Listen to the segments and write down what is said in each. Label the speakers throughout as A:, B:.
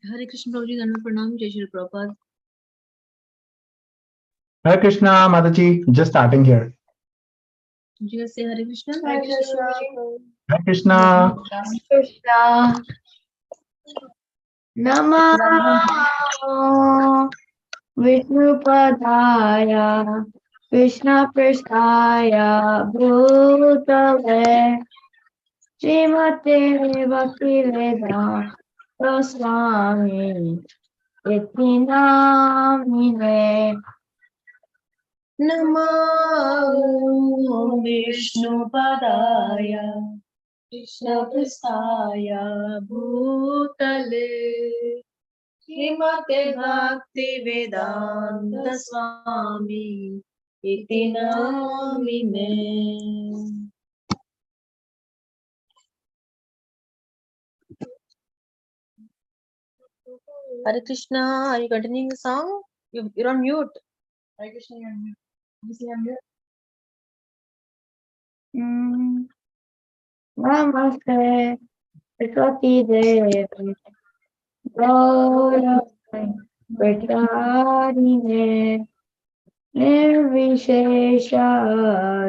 A: Hare Krishna Prabhuji, Dhanvat Pranam, Jai Shri Prabhupada.
B: Hare Krishna, Mataji, just starting here.
A: Did you guys say Hare Krishna?
C: Hare Krishna.
B: Hare Krishna.
C: Krishna. Namo Vishnu Padaya Krishna Prasthaya Bhutale Srimate Bhakti Vedanta Swami Iti Namine.
A: Namo Vishnu Padaya Krishna Prasthaya Bhutale Srimate Bhakti Vedanta Swami Iti Namine. Hare Krishna, are you continuing the song? You're on mute. Hare Krishna, you're on mute. Obviously, I'm mute.
C: Namaste Saraswati Devi Gaura Pratharine Nirvishesha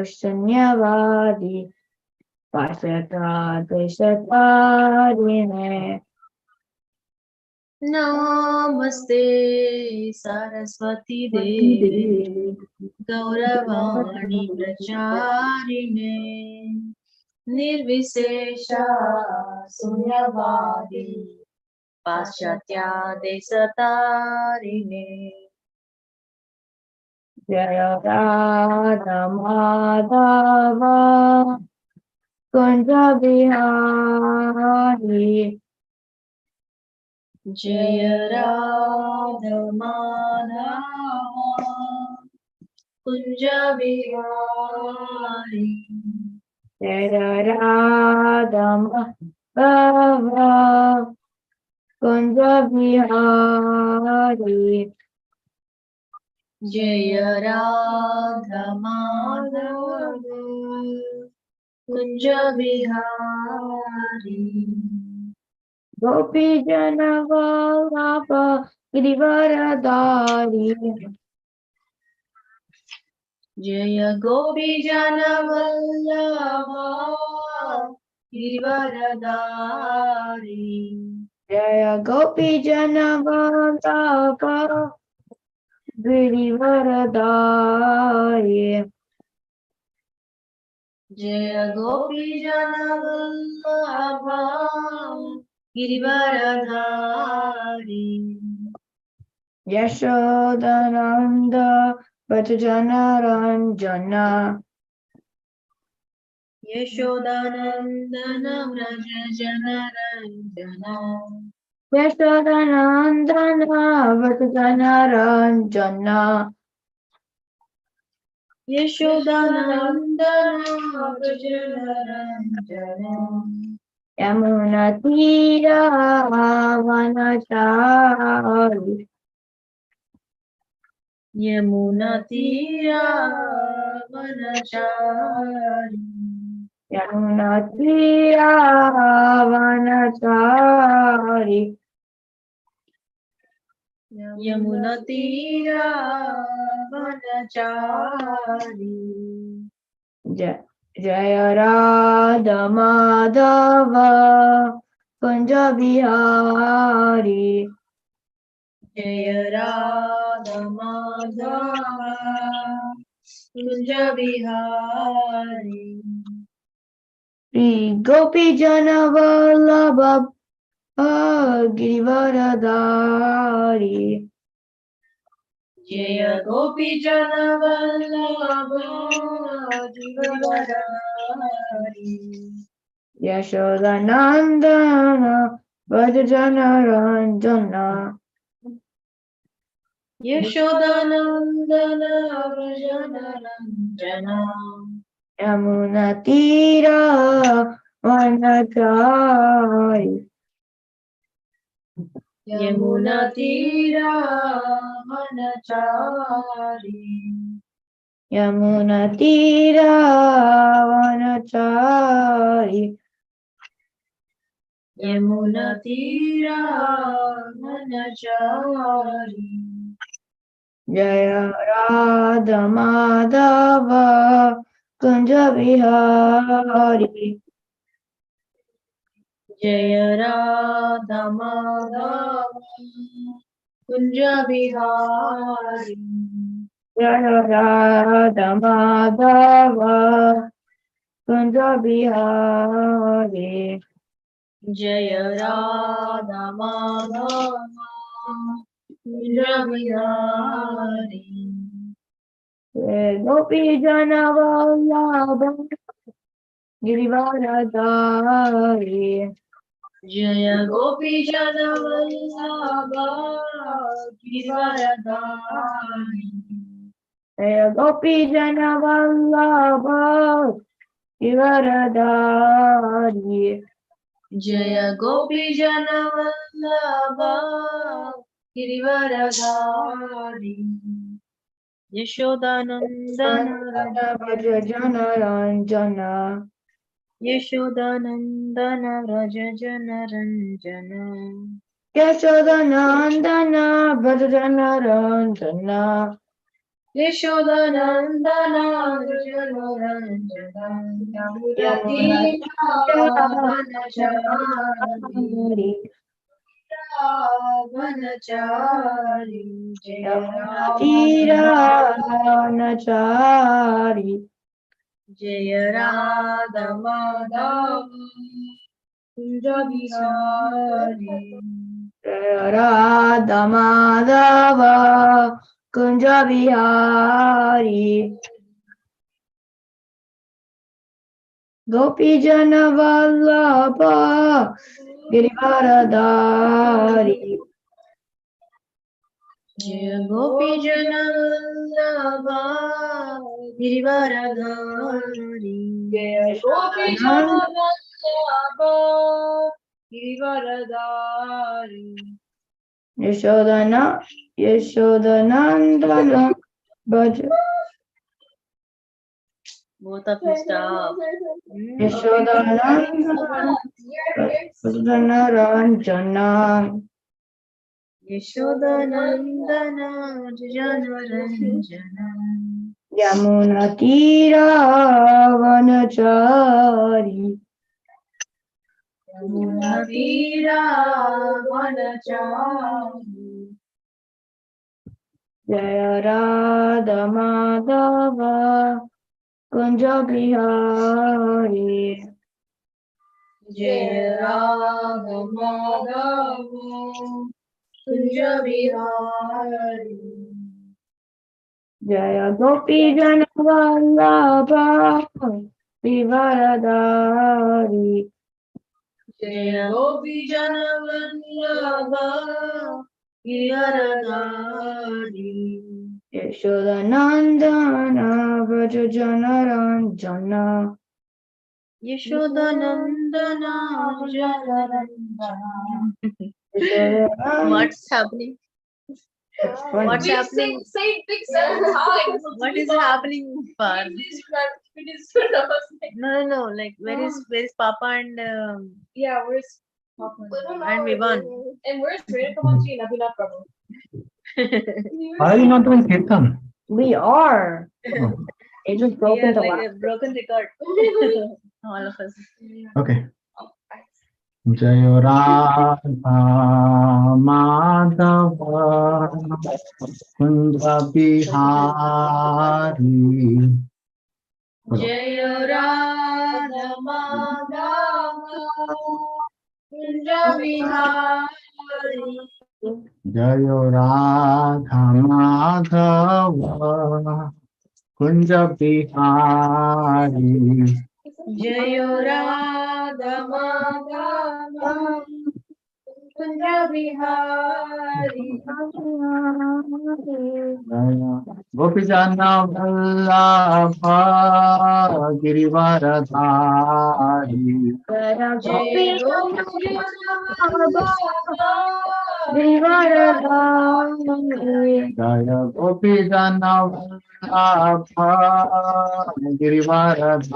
C: Shunyavadi Pasata Deshatarine.
A: Namaste Saraswati Devi Gauravani Pracharine Nirvisesha Sunyavadi Paschatya Desatarine.
C: Jaya Radha Madhava Kunja Bihari
A: Jaya Radha Madhava Kunja Bihari.
C: Jaya Radha Madhava Kunja Bihari
A: Jaya Radha Madhava Kunja Bihari.
C: Gopi Jana Vallabha Girivaradari
A: Jaya Gopi Jana Vallabha Girivaradari.
C: Jaya Gopi Jana Vallabha Girivaradari
A: Jaya Gopi Jana Vallabha Girivaradari.
C: Yashodananda Vajjana Ranjana
A: Yashodanandana Vraja Jana Ranjana.
C: Yashodanandana Vajjana Ranjana
A: Yashodanandana Vraja Ranjana.
C: Yamuna Tira Vanachari
A: Yamuna Tira Vanachari.
C: Yamuna Tira Vanachari
A: Yamuna Tira Vanachari.
C: Jaya Radha Madhava Kunja Bihari
A: Jaya Radha Madhava Kunja Bihari.
C: Shri Gopi Jana Vallabha Girivaradari
A: Jaya Gopi Jana Vallabha Girivaradari.
C: Yashodanandana Vajjana Ranjana
A: Yashodanandana Vrajana Ranjana.
C: Yamuna Tira Vanachari
A: Yamuna Tira Vanachari.
C: Yamuna Tira Vanachari
A: Yamunatira Manachari.
C: Jaya Radha Madhava Kunja Bihari.
A: Jaya Radha Madhava Kunja Bihari.
C: Jaya Radha Madhava Kunja Bihari.
A: Jaya Radha Madhava Kunja Bihari.
C: Gopi Jana Vallabha Girivaradari.
A: Jaya Gopi Jana Vallabha Givaradari.
C: Jaya Gopi Jana Vallabha Girivaradari.
A: Jaya Gopi Jana Vallabha Girivaradari. Yashodanandana
C: Raja Jana Ranjana.
A: Yashodanandana Raja Jana Ranjana.
C: Yashodanandana Bhajana Ranjana.
A: Yashodanandana Raja Jana Ranjana. Yamunatira Vanachari. Jaya
C: Tira
A: Radha
C: Nachari.
A: Jaya Radha Madhava Kunja Bihari.
C: Radha Madhava Kunja Bihari. Gopi Jana Vallabha Girivaradari.
A: Jaya Gopi Jana Vallabha Girivaradari. Jaya Gopi Jana Vallabha Girivaradari.
C: Yashodanandana Bhaja.
A: Both of you stop.
C: Yashodanandana Bhajana Ranjana.
A: Yashodanandana Jana Ranjana.
C: Yamuna Tira Vanachari.
A: Yamunatira Vanachari.
C: Jaya Radha Madhava Kunja Bihari.
A: Jaya Radha Madhava Kunja Bihari.
C: Jaya Gopi Jana Vallabha Vivaradari.
A: Jaya Gopi Jana Vallabha Giridharadari.
C: Yashodanandana Braja Jana Ranjana.
A: Yashodanandana Jana Ranjana.
C: Yashodanandana.
A: What's happening? What's happening?
D: Say big 7 times.
A: What is happening for?
D: We just put us.
A: No. Like where is Papa and
D: Yeah, where's Papa?
A: And Vivan?
D: And where's Renuka Manji and Abhinav Prabhu?
B: Why are you not doing kirtan?
C: We are.
B: Oh,
C: It just
A: We
C: broken
A: are
C: the
A: like
C: last.
A: a broken record. All of us.
B: okay. Jaya Radha Madhava Kunja Bihari.
A: Jaya Radha Madhava Kunja Bihari.
B: Jaya Radha Madhava Kunja Bihari.
A: Jaya Radha Madhava Kunja Bihari.
B: Gopijana Vallabha Girivaradhari.
A: Jaya Gopi Jana
C: Vivaradari.
B: Jaya Gopijana Girivardhari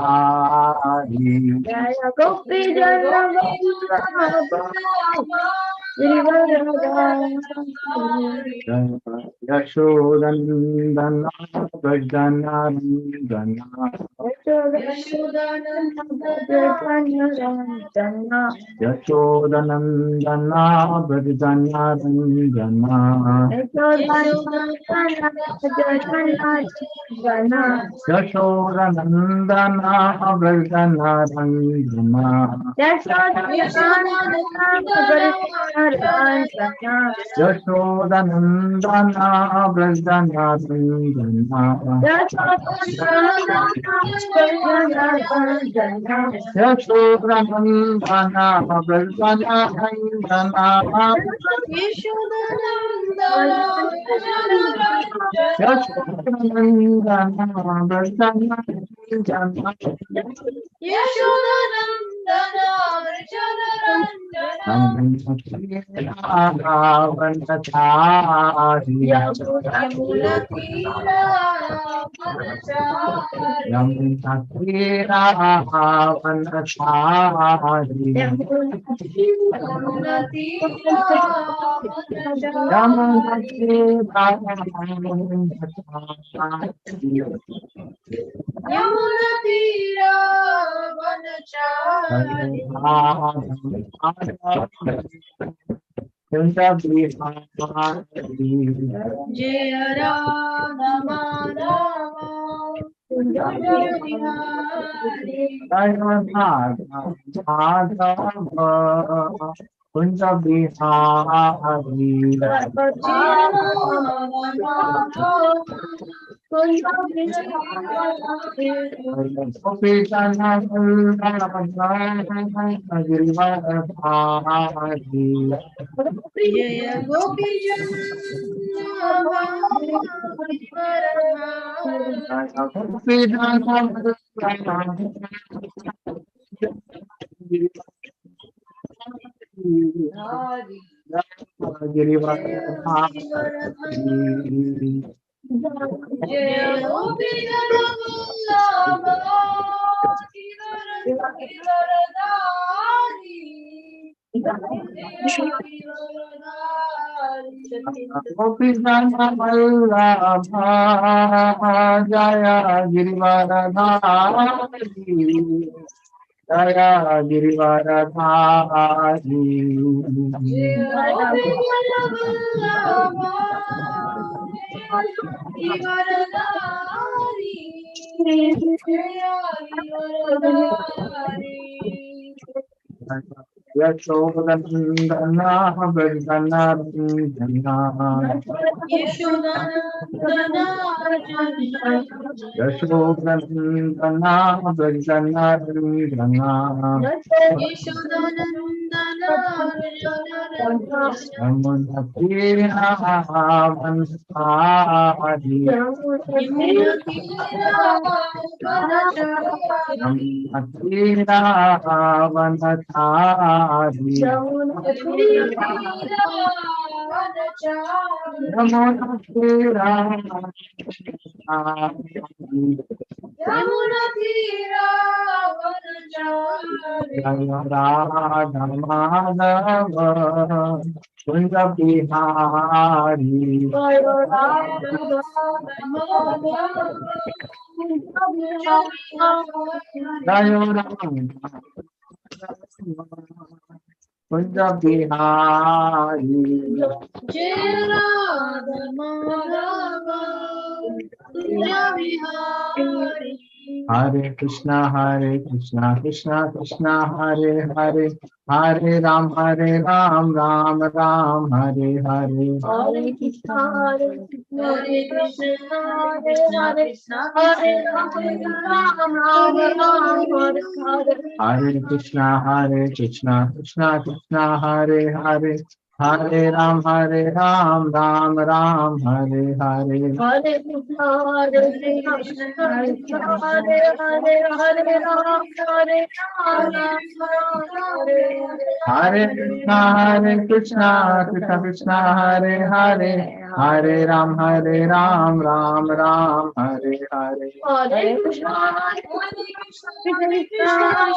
C: जय गोपी जन
B: यशोदनन्दन Gajanan यशोदनन्दन यशोदनन्दन
A: Jaya Radha Madhava Kunja Jaya Gopi
B: Jaya Girivaradhari Jaya Girivaradhari Yashodanandana Vrajjanarindana
A: Yashodanandana
B: Yashodanandana Vrajjanarindana
A: Yashodanandana
B: Yamunatira Vansari Yamunatira Vansari Yamunatira Jaya Radha Madhava Kunja Bihari Jaya Radha Kunja Bihari
A: Jaya Radha Madhava Kunja Vihari
B: Hare Krishna Krishna Krishna Hare Hare Hare Ram Ram Ram Hare Hare
C: Hare Krishna Hare Krishna
A: Krishna Krishna Hare Hare
C: Ram Ram Ram Hare Hare
B: Hare Krishna Krishna Krishna Hare Hare Hare Ram Ram Ram Hare Hare
C: Hare Krishna Hare Krishna Hare Hare Hare Ram Hare
B: Hare Krishna Krishna Krishna Hare Hare Hare Ram, Ram Ram, Hare Hare.
C: Hare Krishna, Krishna Krishna,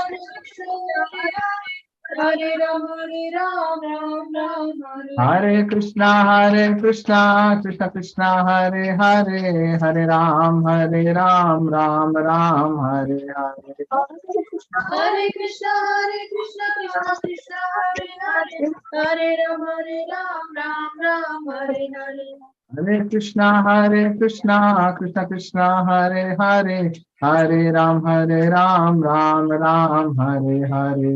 D: Hare Ram, Ram Ram,
B: Hare Krishna, Krishna Krishna, Hare Hare, Hare Ram, Ram Ram, Hare Hare.
D: Hare Krishna, Krishna Krishna, Hare Hare, Hare Ram, Ram Ram, Hare Hare.
B: Hare Krishna, Krishna Krishna, Hare Hare, Hare Ram, Ram Ram, Hare Hare.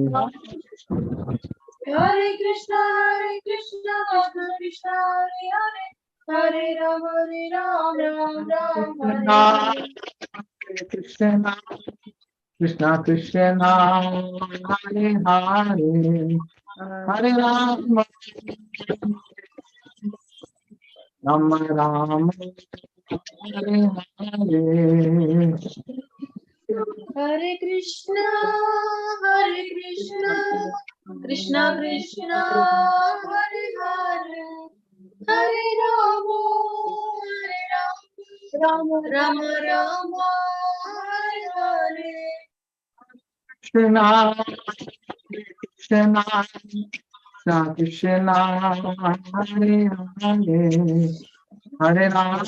D: Hare Krishna, Krishna Krishna, Hare Hare, Hare Ram, Ram Ram, Hare Hare.
B: Hare Krishna, Krishna Krishna, Hare Hare, Hare Ram, Ram Ram, Hare Hare.
D: Hare Krishna, Krishna Krishna, Hare Hare, Hare Rama, Rama Rama, Hare Hare.
B: Krishna, Krishna, Krishna Krishna, Hare Hare, Hare Ram,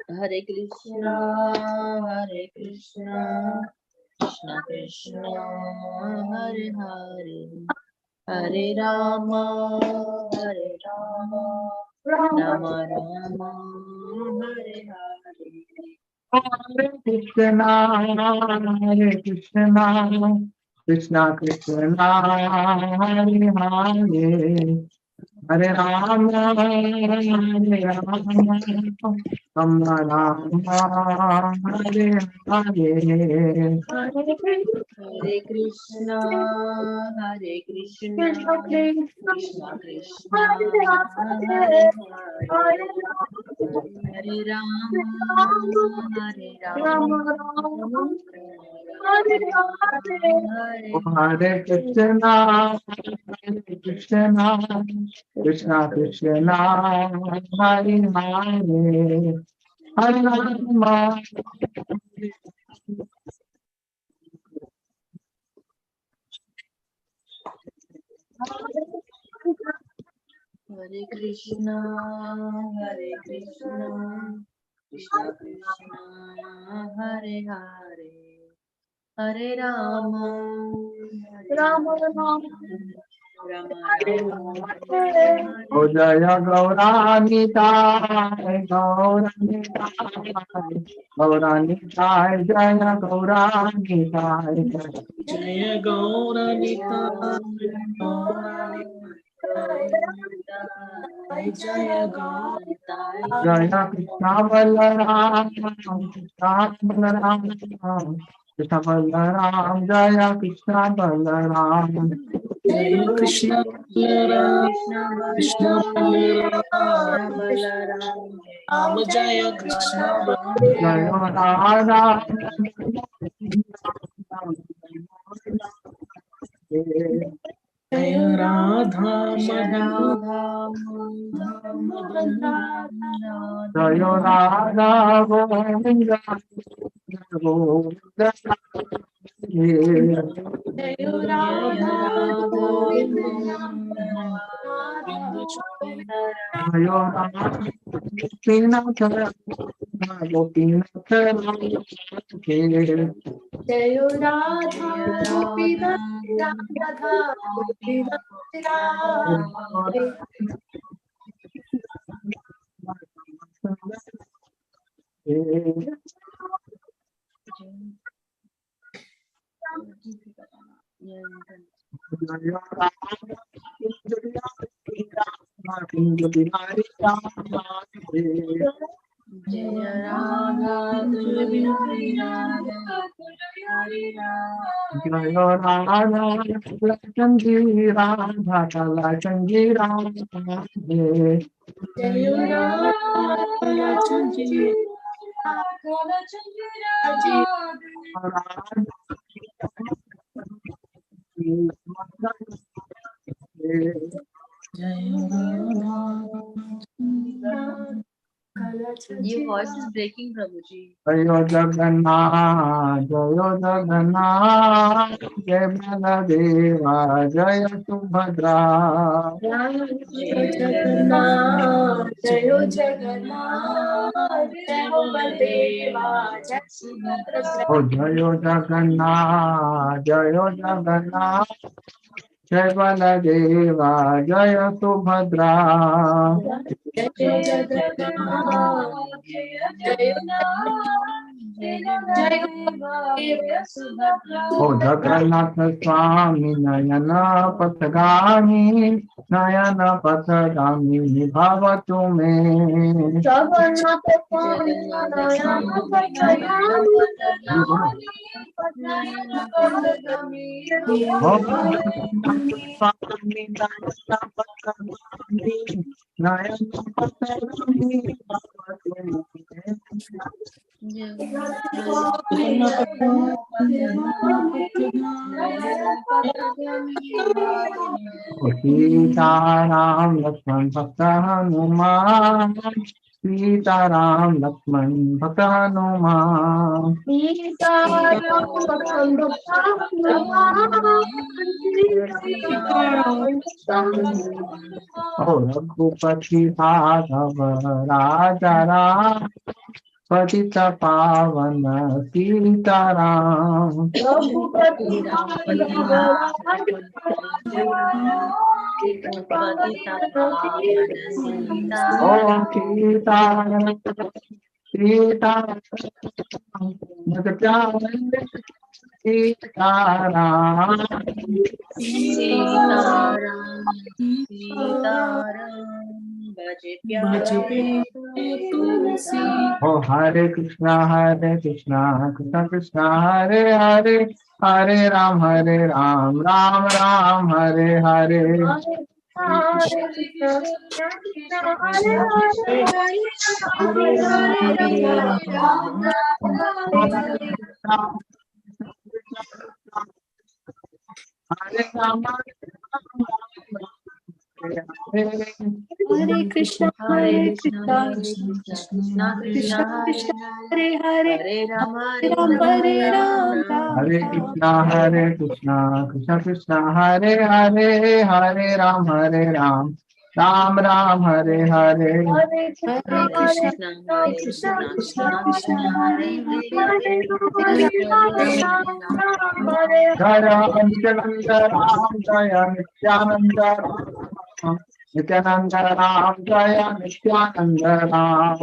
A: Hare Krishna, Krishna Krishna, Hare Hare, Hare Rama, Rama Rama, Hare Hare.
B: Hare Krishna, Krishna Krishna, Hare Hare, Hare Ram, Rama Rama, Hare Hare.
A: Hare Krishna, Krishna Krishna, Hare Hare, Hare Rama, Hare
B: Hare Krishna, Krishna Krishna Krishna, Hare Hare, Hare Rama.
A: Hare Krishna, Krishna Krishna, Hare Hare, Hare Rama, Rama
B: O Jaya Gauranitai, Gauranitai, Gauranitai, Jaya Gauranitai,
E: Jaya Gauranitai, Jaya Gauranitai,
B: Jaya Krishna Balaram, Krishna Balaram, Krishna Balaram, Jaya Krishna Balaram,
E: Jaya Krishna Balaram, Krishna Balaram, Ram Jaya Krishna
B: Jaya
E: Balaram,
B: Radha,
E: Jaya Radha Madhu,
B: Jaya Radha Govinda, Govinda,
E: Jaya Radha Govinda,
B: Jaya Radha Gopinath, Gopinath,
C: Jayo Radha Gopinath, Radha Gopinath, Radha.
A: Jaya Radha
E: Jaya Radha Chandra,
A: Your voice is breaking, Prabhuji.
B: जयो जगन्नाथ जय बलदेवा जय सुभद्रा
C: जगन्नाथ जय जगन्नाथ जय हो बलदेवा जय सुभद्रा
B: ओ जयो जगन्नाथ जय बलदेवा जय सुभद्रा
C: जय जगन्नाथ जय
B: ओ जगन्नाथ स्वामी नयन पथगामी भवतु मे
C: जगन्नाथ
B: ओ जगन्नाथ स्वामी नयन पथगामी भवतु मे सीताराम लक्ष्मण भक्त हनुमान सीताराम लक्ष्मण भक्त हनुमान ओ रघुपति भागव राजा राम पतित पावन सीताराम ओ सीताराम ओ हरे कृष्णा कृष्ण कृष्ण हरे हरे हरे राम राम राम हरे हरे
C: हरे कृष्णा कृष्णा कृष्णा कृष्णा हरे हरे हरे राम
B: हरे कृष्णा कृष्ण कृष्ण हरे हरे हरे राम राम राम हरे हरे
C: हरे कृष्णा कृष्णा कृष्णा कृष्णा हरे हरे
B: जय नित्यानंद राम जय नित्यानंद राम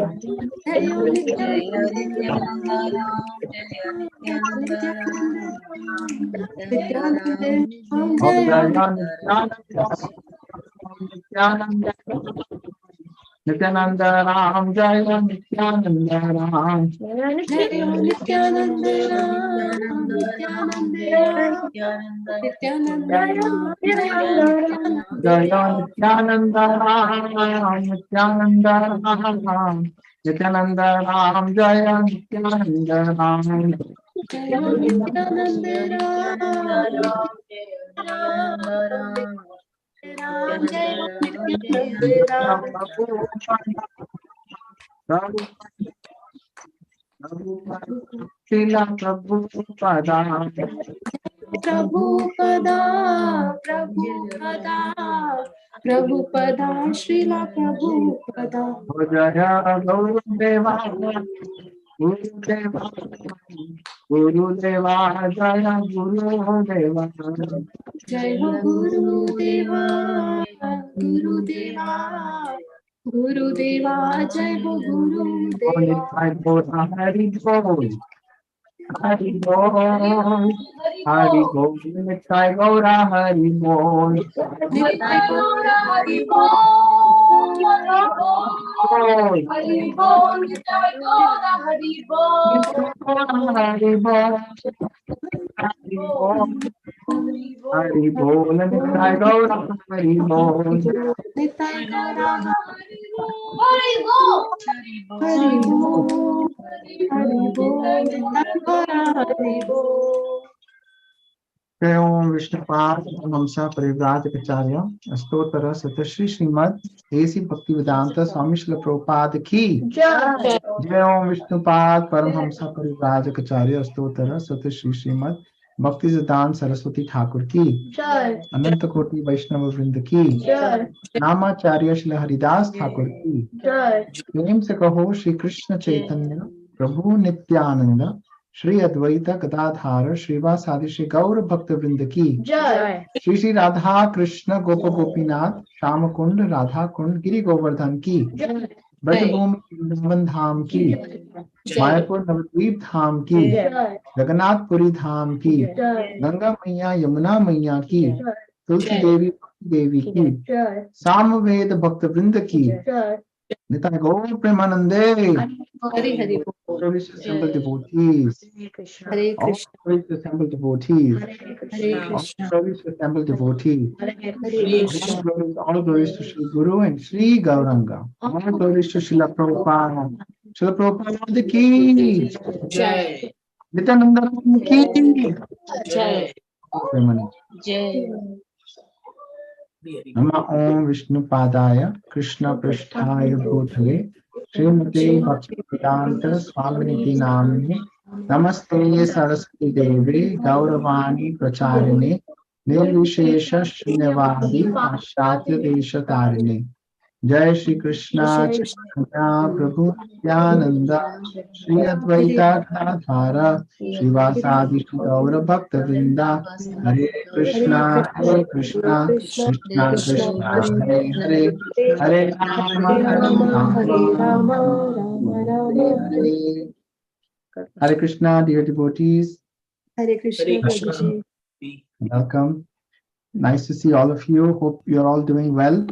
B: नित्यानंद राम जय नित्यानंद राम नित्यानंद राम जय नित्यानंद राम
C: नित्यानंद नित्यानंद
B: जय नित्यानंद राम नित्यानंद राम जय नित्यानंद राम शिला प्रभु पदा
C: प्रभुपदा प्रभुपदा प्रभुपदा श्रीला प्रभुपदा
B: जय गौरदेवा गुरुदेवा गुरुदेवा जय गुरुदेवा
C: जय हो गुरुदेवा गुरुदेवा गुरुदेवा जय हो गुरुदेवा
B: हरि बोल हरि बोल हरि बोल नित्य गौरा हरि बोल
C: नित्य गौरा हरि
B: हरि बोल हरि बोल हरि बोल नित्य गौरा हरि बोल
C: नित्य गौरा
D: हरि बोल
C: हरि बोल हरि बोल नित्य गौरा हरि बोल
B: Om Vishnupad Hamsa Parivrajakacharya Astotara Satashri Srimad A.C. Bhaktivedanta Swami Srila Prabhupada Ki
C: Jai.
B: Jai Om Vishnupad Paramhamsa Parivrajakacharya Astotara Satashri Srimad Bhaktivedanta Saraswati Thakur Ki
C: Jai.
B: Ananta Koti Vaishnava Vrinda Ki
C: Jai.
B: Namacharya Shri Haridas Thakur Ki
C: Jai.
B: प्रेम से कहो श्री कृष्ण चैतन्य प्रभु नित्यानंद श्री अद्वैत गदाधार श्रीवासादि श्री गौर भक्त वृंद की
C: Jai.
B: Shri Shri Radha Krishna गोप गोपीनाथ श्याम कुंड राधा कुंड गिरि गोवर्धन की
C: Jai.
B: Braj Bhoomi Vrindavan धाम की मायापुर नवद्वीप धाम की
C: Jai.
B: Jagannathpuri धाम की
C: Jai.
B: Ganga मैया यमुना मैया की
C: Jai.
B: तुलसी देवी देवी की
C: Jai.
B: सामवेद भक्त वृंद की
C: Jai.
B: Nitai Gaur Premanande
A: Hari Hari Bol.
B: Glorious assembled devotees,
A: Hare
B: all
A: Krishna.
B: glorious assembled devotees,
A: Hare
B: all
A: Krishna.
B: glorious assembled devotees,
A: Hare
B: all glories to Sri Guru and Sri Gauranga, all glories to Srila Prabhupada, Srila Prabhupada ki,
A: Jai.
B: Nityananda ki,
A: Jai.
B: Premanand.
A: Jai.
B: Nama Om Vishnu Padaya, Krishna Pristhaya Bhutale, Srimati Bhaktivedanta Swaminiti Namini, Namaste Saraswati Devi, Gauravani Pracharine, Nirvishesha Srinivadi, Paschatya Desha Tarini. Jai Shri Krishna Chaitanya Prabhu Nityananda, Shri Advaita Gadadhara, Srivasadi Shri Gaura Bhakta Vrinda, Hare Krishna, Krishna Krishna, Hare Hare, Hare Rama, Hare Rama, Hare Hare Krishna, dear devotees,
A: Hare Krishna. Prabhuji.
B: welcome. Nice to see all of you. Hope you're all doing well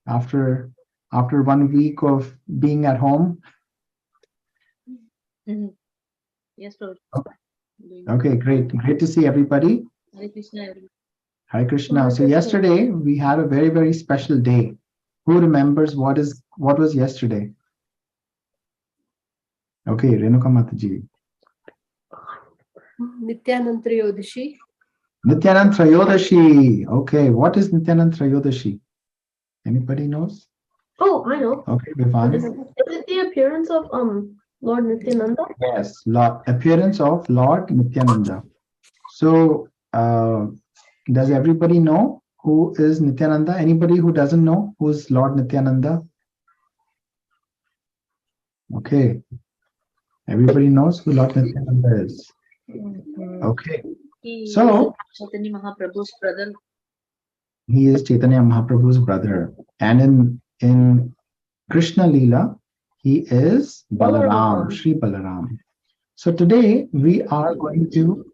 B: after 1 week of being at home.
A: Yes, Prabhuji.
B: Okay, great to see everybody.
A: Hare Krishna. Everyone.
B: Hare Krishna. So yesterday we had a very, very special day. Who remembers what was yesterday? Okay, Renuka Mataji.
A: Nityanand Triyodashi.
B: Nityanand Trayodashi. Okay, what is Nityanand Trayodashi? Anybody knows?
C: Oh, I know.
B: Okay, Vivan.
C: Is it the appearance of Lord Nityananda?
B: Yes, appearance of Lord Nityananda. So, does everybody know who is Nityananda? Anybody who doesn't know who is Lord Nityananda? Okay, everybody knows who Lord Nityananda is. Okay, so
A: Chaitanya Mahaprabhu's brother.
B: he is Chaitanya Mahaprabhu's brother, and in Krishna Leela, he is Balaram, Sri Balaram. So today we are going to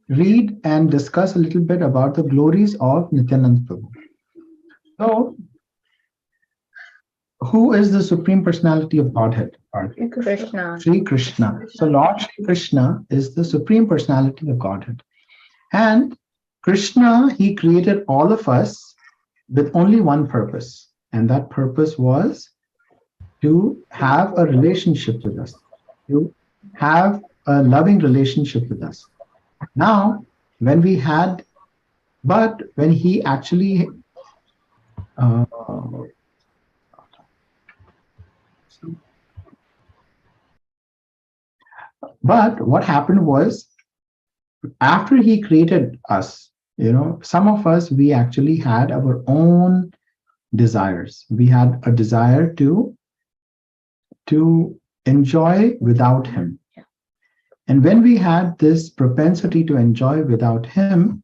B: read and discuss a little bit about the glories of Nityananda Prabhu. So, who is the Supreme Personality of Godhead?
C: Krishna.
B: Sri Krishna. So Lord Sri Krishna is the Supreme Personality of Godhead. And Krishna, he created all of us with only one purpose. And that purpose was to have a relationship with us, to have a loving relationship with us. Now, when he actually but what happened was, after he created us, some of us, we actually had our own desires. We had a desire to enjoy without him. And when we had this propensity to enjoy without him,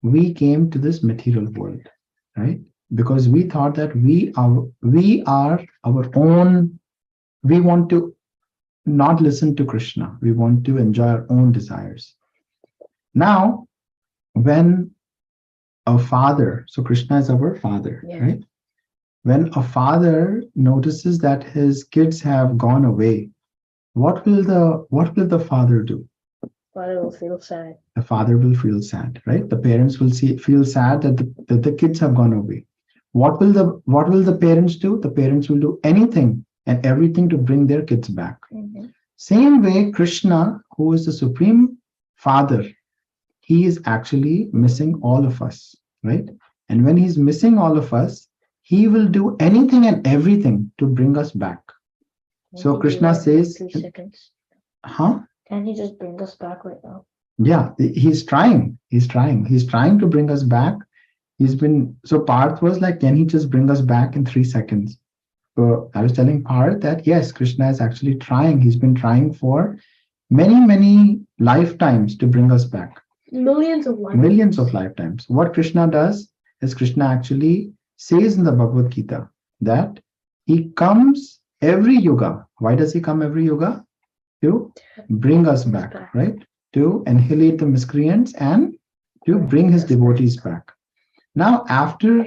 B: we came to this material world, right? Because we thought that we are our own, we want to not listen to Krishna. We want to enjoy our own desires. Now, when a father, so Krishna is our father, right? When a father notices that his kids have gone away, what will the father do?
C: Father will feel sad.
B: The father will feel sad, right? The parents will feel sad that the kids have gone away. What will the parents do? The parents will do anything and everything to bring their kids back. Same way, Krishna, who is the Supreme Father, he is actually missing all of us, right? And when he's missing all of us, he will do anything and everything to bring us back. So
C: Can he do
B: Krishna
C: that in
B: says,
C: 3 seconds?
B: huh?
C: Can he just bring us back right now?
B: Yeah, he's trying. He's trying to bring us back. So Parth was like, can he just bring us back in 3 seconds? So I was telling Parth that yes, Krishna is actually trying. He's been trying for many lifetimes to bring us back.
C: Millions of lifetimes.
B: Millions of lifetimes. What Krishna does is Krishna actually says in the Bhagavad Gita that he comes every yuga. Why does he come every yuga? To bring us back, right? To annihilate the miscreants and to bring his devotees back. Now, after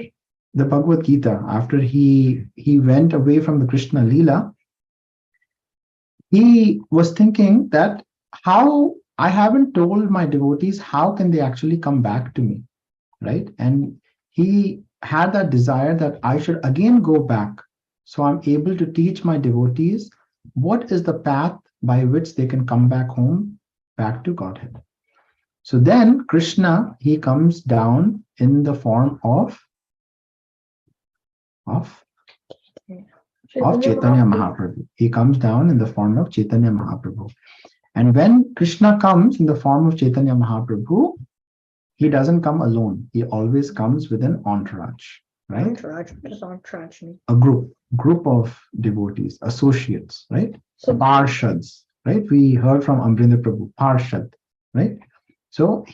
B: the Bhagavad Gita, after he went away from the Krishna Leela, he was thinking that how I haven't told my devotees, how can they actually come back to me, right? And he had that desire that I should again go back. So I'm able to teach my devotees what is the path by which they can come back home, back to Godhead. So then Krishna, he comes down in the form of Chaitanya Mahaprabhu. He comes down in the form of Chaitanya Mahaprabhu. And when Krishna comes in the form of Chaitanya Mahaprabhu, he doesn't come alone. He always comes with an entourage, right?
C: Entourage. What does entourage mean?
B: A group of devotees, associates, right? So Parshads, right? We heard from Amrinder Prabhu, Parshad, right? So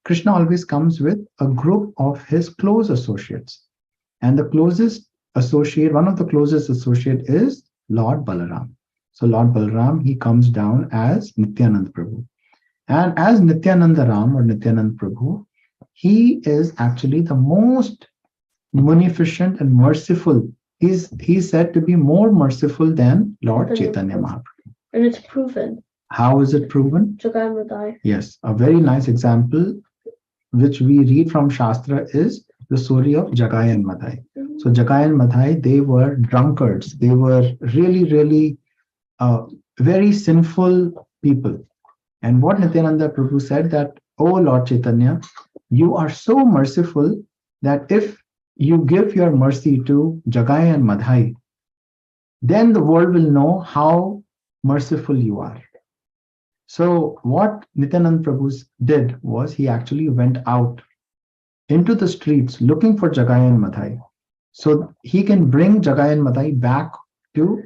B: Krishna always comes with a group of his close associates. And the closest associate, one of the closest associate is Lord Balaram. So Lord Balaram, he comes down as Nityananda Prabhu. And as Nityananda Ram or Nityananda Prabhu, he is actually the most munificent and merciful. He's said to be more merciful than Lord Chaitanya Mahaprabhu.
C: And it's proven.
B: How is it proven?
C: Jagai Madai.
B: Yes, a very nice example which we read from Shastra is the story of Jagai and Madai. So Jagai and Madai, they were drunkards. They were really very sinful people. And what Nityananda Prabhu said that, oh Lord Chaitanya, you are so merciful that if you give your mercy to Jagai and Madai, then the world will know how merciful you are. So what Nityananda Prabhu did was he actually went out into the streets looking for Jagai and Madai, so he can bring Jagai and Madai back to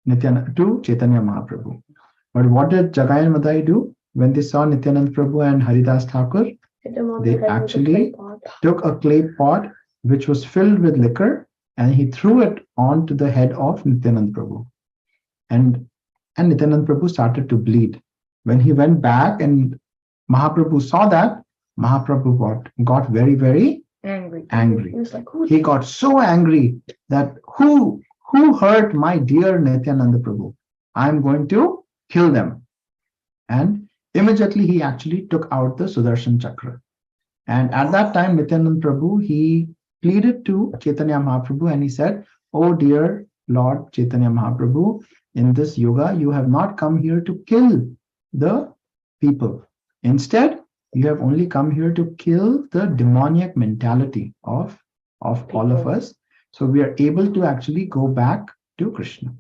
B: Chaitanya Mahaprabhu. But what did Jagai and Madai do? When they saw Nityananda Prabhu and Haridas Thakur, they actually took a clay pot which was filled with liquor and he threw it onto the head of Nityananda Prabhu. And Nityananda Prabhu started to bleed. When he went back and Mahaprabhu saw that, Mahaprabhu got very angry. He got so angry that who hurt my dear Nityananda Prabhu? I'm going to kill them. And immediately he actually took out the Sudarshan Chakra. And at that time, Nityananda Prabhu, he pleaded to Chaitanya Mahaprabhu and he said, oh dear Lord Chaitanya Mahaprabhu, in this yoga, you have not come here to kill the people. Instead, you have only come here to kill the demoniac mentality of all of us. So we are able to actually go back to Krishna.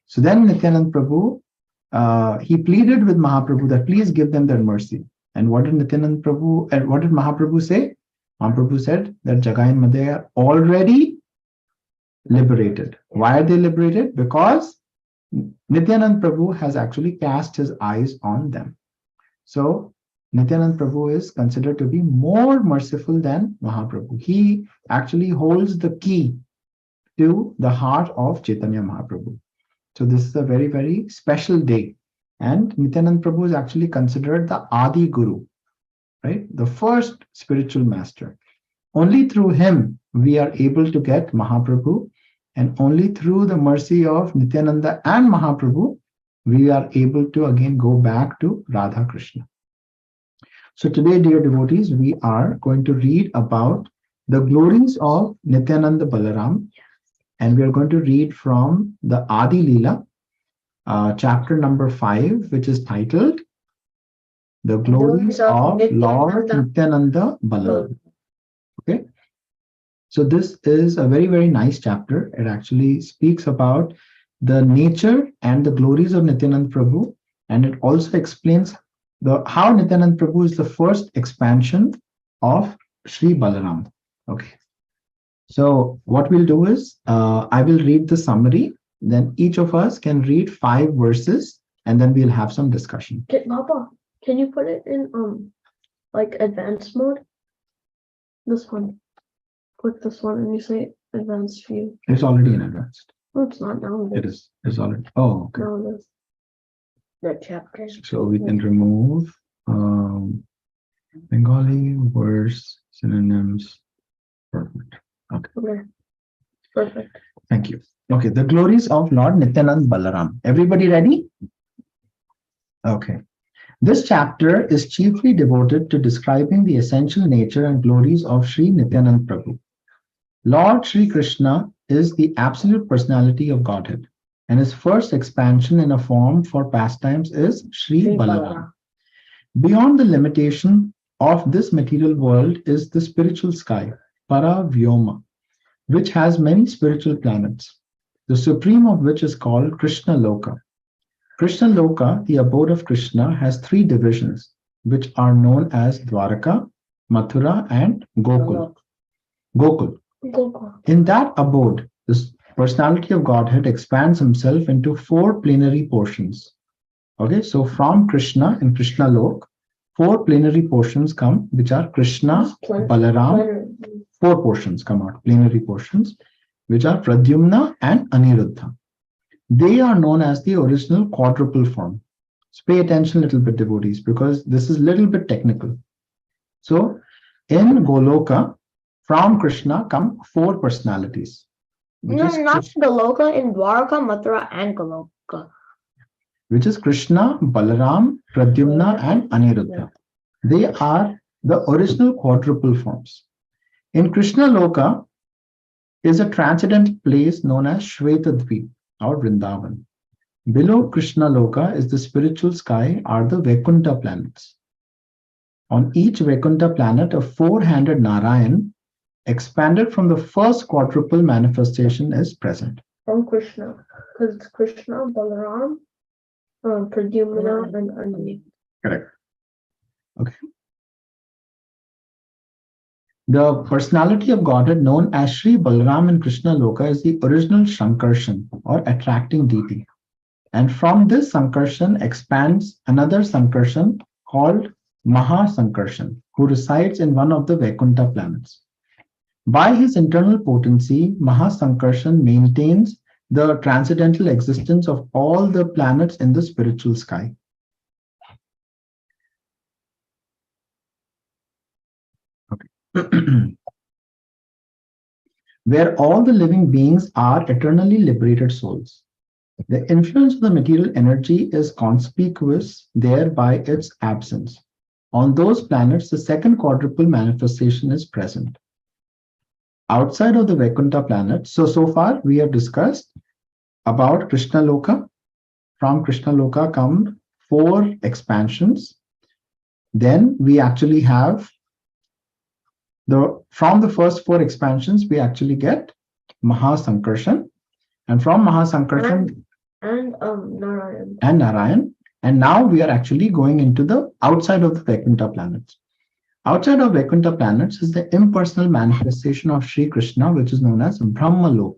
B: So then Nityananda Prabhu, he pleaded with Mahaprabhu that please give them their mercy. And what did Nityananda Prabhu, and what did Mahaprabhu say? Mahaprabhu said that Jagai and Madai are already liberated. Why are they liberated? Because Nityananda Prabhu has actually cast his eyes on them. So Nityananda Prabhu is considered to be more merciful than Mahaprabhu. He actually holds the key to the heart of Chaitanya Mahaprabhu. So this is a very special day. And Nityananda Prabhu is actually considered the Adi Guru, right? The first spiritual master. Only through him we are able to get Mahaprabhu, and only through the mercy of Nityananda and Mahaprabhu we are able to again go back to Radha Krishna. So today, dear devotees, we are going to read about the glories of Nityananda Balaram, and we are going to read from the Adi Leela, chapter number 5, which is titled The glories of Lord Nityananda Balaram. Okay. So this is a very, very nice chapter. It actually speaks about the nature and the glories of Nityananda Prabhu. And it also explains how Nityananda Prabhu is the first expansion of Sri Balaram. Okay. So what we'll do is, I will read the summary. Then each of us can read 5 verses, and then we'll have some discussion.
C: Papa, can you put it in like advanced mode? This one. Click this one and you say advanced view.
B: It's already in advanced.
C: No, it's not now.
B: It is. It's already. Oh, okay.
C: No, it is. The chapters.
B: So we can remove Bengali words, synonyms. Perfect.
C: Okay. Perfect.
B: Thank you. Okay, the glories of Lord Nityanand Balaram. Everybody ready? Okay. This chapter is chiefly devoted to describing the essential nature and glories of Sri Nityanand Prabhu. Lord Sri Krishna is the absolute personality of Godhead, and his first expansion in a form for pastimes is Sri Balaram. Beyond the limitation of this material world is the spiritual sky, Para Vyoma, which has many spiritual planets, the supreme of which is called Krishna Loka. Krishna Loka, the abode of Krishna, has 3 divisions, which are known as Dwaraka, Mathura, and Gokul. Gokul. In that abode, the personality of Godhead expands himself into 4 plenary portions. Okay, so from Krishna in Krishna Lok, 4 plenary portions come, which are Krishna, Balaram. 4 portions come out, plenary portions, which are Pradyumna and Aniruddha. They are known as the original quadruple form. So pay attention a little bit, devotees, because this is a little bit technical. So in Goloka, from Krishna come 4 personalities.
C: No, not Goloka, in Dwaraka, Mathura, and Goloka.
B: Which is Krishna, Balaram, Pradyumna, and Aniruddha. They are the original quadruple forms. In Krishna Loka is a transcendental place known as Shvetadvip or Vrindavan. Below Krishna Loka is the spiritual sky, are the Vaikuntha planets. On each Vaikuntha planet, a 4-handed Narayan, expanded from the first quadruple manifestation, is present.
C: From Krishna, because it's Krishna, Balaram, Pradyumna, and Anani.
B: Correct. Okay. The personality of Godhead known as Sri Balaram in Krishna Loka is the original Shankarshan or attracting deity. And from this Sankarshan expands another Sankarshan called Maha Sankarshan, who resides in one of the Vaikuntha planets. By his internal potency, Maha Sankarshan maintains the transcendental existence of all the planets in the spiritual sky. Where all the living beings are eternally liberated souls. The influence of the material energy is conspicuous there by its absence. On those planets, the second quadruple manifestation is present. Outside of the Vaikuntha planet, so far we have discussed about Krishna Loka. From Krishna Loka come 4 expansions. Then we actually have from the first 4 expansions, we actually get Maha Sankarshan, and from Maha Sankarshan
C: and Narayan.
B: And Narayan, and now we are actually going into the outside of the Vaikuntha planets. Outside of Vaikuntha planets is the impersonal manifestation of Sri Krishna, which is known as Brahmalok.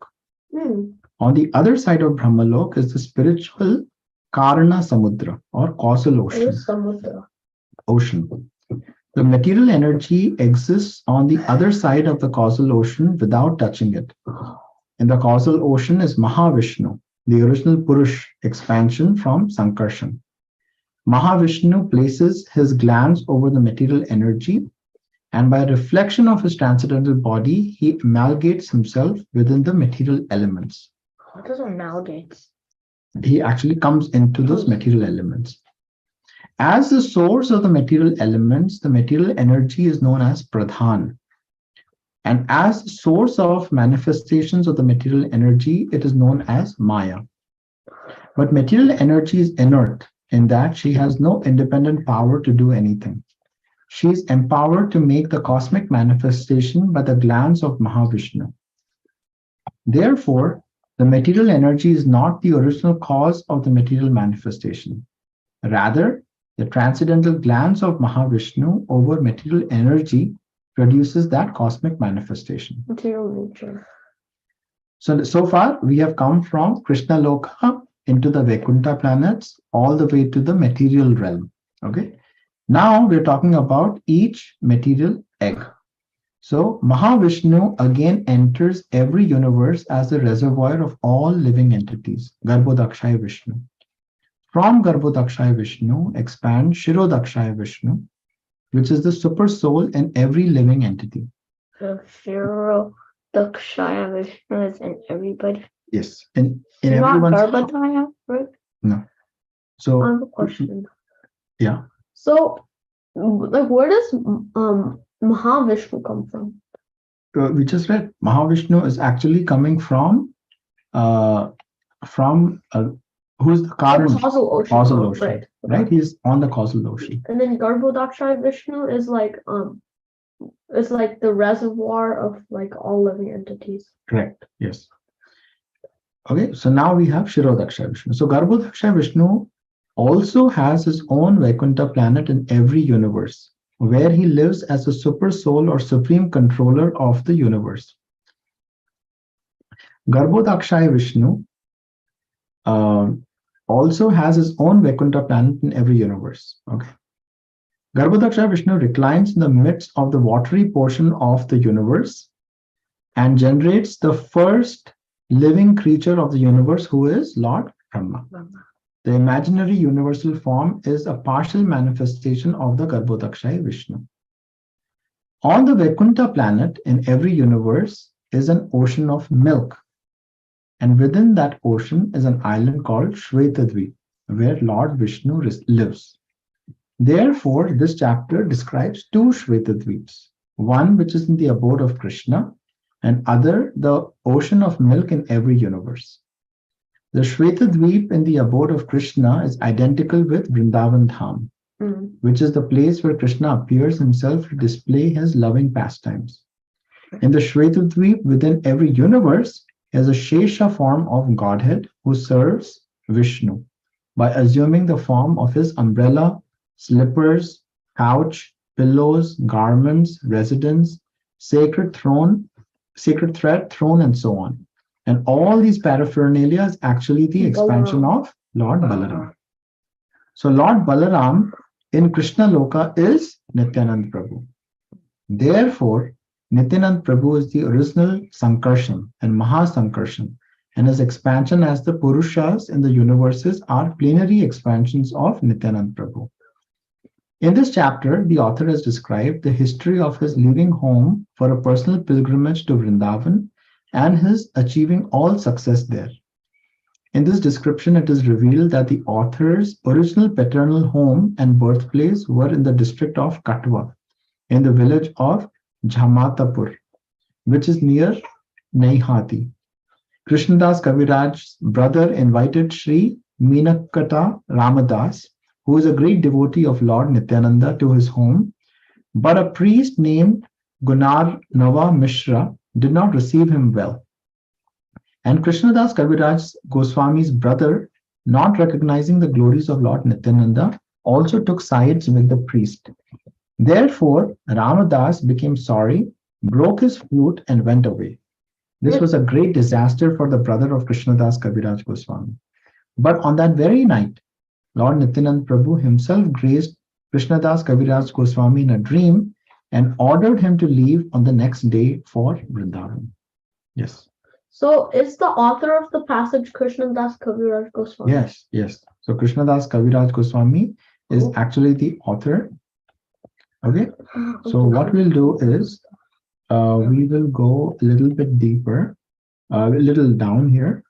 B: On the other side of Brahmalok is the spiritual Karana Samudra or causal ocean. The material energy exists on the other side of the causal ocean without touching it. In the causal ocean is Mahavishnu, the original Purush expansion from Sankarshan. Mahavishnu places his glance over the material energy, and by reflection of his transcendental body, he amalgates himself within the material elements.
C: What does amalgates?
B: He actually comes into those material elements. As the source of the material elements, the material energy is known as Pradhan. And as the source of manifestations of the material energy, it is known as Maya. But material energy is inert in that she has no independent power to do anything. She is empowered to make the cosmic manifestation by the glance of Mahavishnu. Therefore, the material energy is not the original cause of the material manifestation. Rather, the transcendental glance of Mahavishnu over material energy produces that cosmic manifestation.
C: Material nature.
B: So far, we have come from Krishna Loka into the Vaikuntha planets, all the way to the material realm. Okay. Now we're talking about each material egg. So Mahavishnu again enters every universe as the reservoir of all living entities, Garbhodakshaya Vishnu. From Garbhodakshaya Vishnu expands Shirodakshaya Vishnu, which is the super soul in every living entity.
C: The Shiro, the Kshaya Vishnu is in everybody.
B: Yes, in
C: Not
B: everyone's.
C: Garbhodaya, right?
B: No. So
C: I have a question.
B: yeah.
C: So, like, where does Mahavishnu come from?
B: We just read Mahavishnu is actually coming from who's the Karan?
C: Causal ocean.
B: Causal
C: Oh,
B: ocean,
C: right.
B: right? He's on the causal ocean.
C: And then Garbhodakshaya Vishnu is like the reservoir of like all living entities.
B: Correct. Yes. Okay. So now we have Shirodakshaya Vishnu. So Garbhodakshaya Vishnu also has his own Vaikuntha planet in every universe, where he lives as a super soul or supreme controller of the universe. Garbhodakshaya Vishnu also has his own Vaikuntha planet in every universe. Okay. Garbhodakshaya Vishnu reclines in the midst of the watery portion of the universe and generates the first living creature of the universe, who is Lord Brahma. The imaginary universal form is a partial manifestation of the Garbhodakshaya Vishnu. On the Vaikuntha planet in every universe is an ocean of milk. And within that ocean is an island called Shvetadvip, where Lord Vishnu lives. Therefore, this chapter describes two Shvetadvips, one which is in the abode of Krishna, and other the ocean of milk in every universe. The Shvetadvip in the abode of Krishna is identical with Vrindavan Dham, which is the place where Krishna appears himself to display his loving pastimes. In the Shvetadvip within every universe is a Shesha form of Godhead who serves Vishnu by assuming the form of his umbrella, slippers, couch, pillows, garments, residence, sacred thread, throne, and so on. And all these paraphernalia is actually the expansion of Lord Balaram. So Lord Balaram in Krishna Loka is Nityanand Prabhu. Therefore, Nityanand Prabhu is the original Sankarshan and Mahasankarshan, and his expansion as the Purushas in the universes are plenary expansions of Nityanand Prabhu. In this chapter, the author has described the history of his leaving home for a personal pilgrimage to Vrindavan and his achieving all success there. In this description, it is revealed that the author's original paternal home and birthplace were in the district of Katwa, in the village of Jhamatapur, which is near Naihati. Krishnadas Kaviraj's brother invited Sri Meenakata Ramadas, who is a great devotee of Lord Nityananda, to his home, but a priest named Gunar Nava Mishra did not receive him well. And Krishnadas Kaviraj Goswami's brother, not recognizing the glories of Lord Nityananda, also took sides with the priest. Therefore, Ramadas became sorry, broke his flute, and went away. This was a great disaster for the brother of Krishnadas Kaviraj Goswami. But on that very night, Lord Nityanand Prabhu himself graced Krishnadas Kaviraj Goswami in a dream and ordered him to leave on the next day for Vrindavan. Yes.
C: So is the author of the passage Krishnadas Kaviraj Goswami?
B: Yes, yes. So Krishnadas Kaviraj Goswami is actually the author. Okay. So what we'll do is we will go a little bit deeper, a little down here.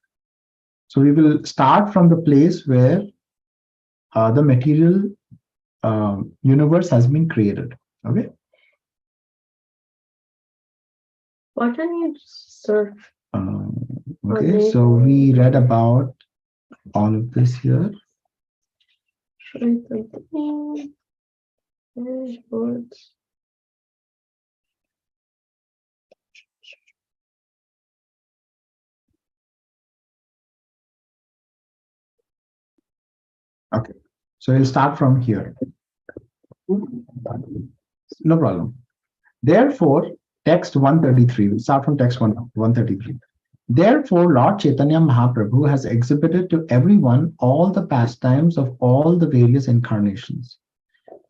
B: So we will start from the place where the material universe has been created. Okay.
C: Why don't you search?
B: Okay, so we read about all of this here.
C: There's words.
B: Okay. So we'll start from here. No problem. Therefore, text 133. We'll start from text 133. Therefore, Lord Chaitanya Mahaprabhu has exhibited to everyone all the pastimes of all the various incarnations.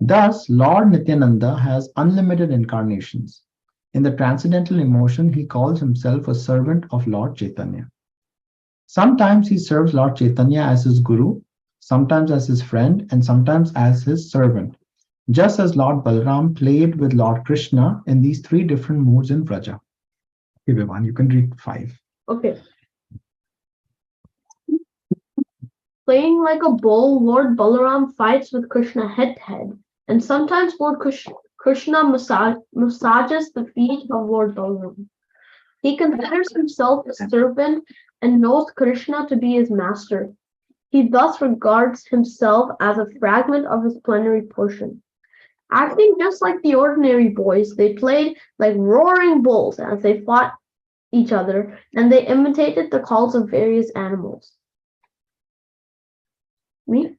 B: Thus, Lord Nityananda has unlimited incarnations. In the transcendental emotion, he calls himself a servant of Lord Chaitanya. Sometimes he serves Lord Chaitanya as his guru, sometimes as his friend, and sometimes as his servant, just as Lord Balaram played with Lord Krishna in these three different moods in Vraja. Okay, Vivan, you can read 5.
C: Okay. Playing like a bull, Lord Balaram fights with Krishna head to head, and sometimes Lord Krishna massages the feet of Lord Balaram. He considers himself a servant and knows Krishna to be his master. He thus regards himself as a fragment of his plenary portion. Acting just like the ordinary boys, they played like roaring bulls as they fought each other, and they imitated the calls of various animals.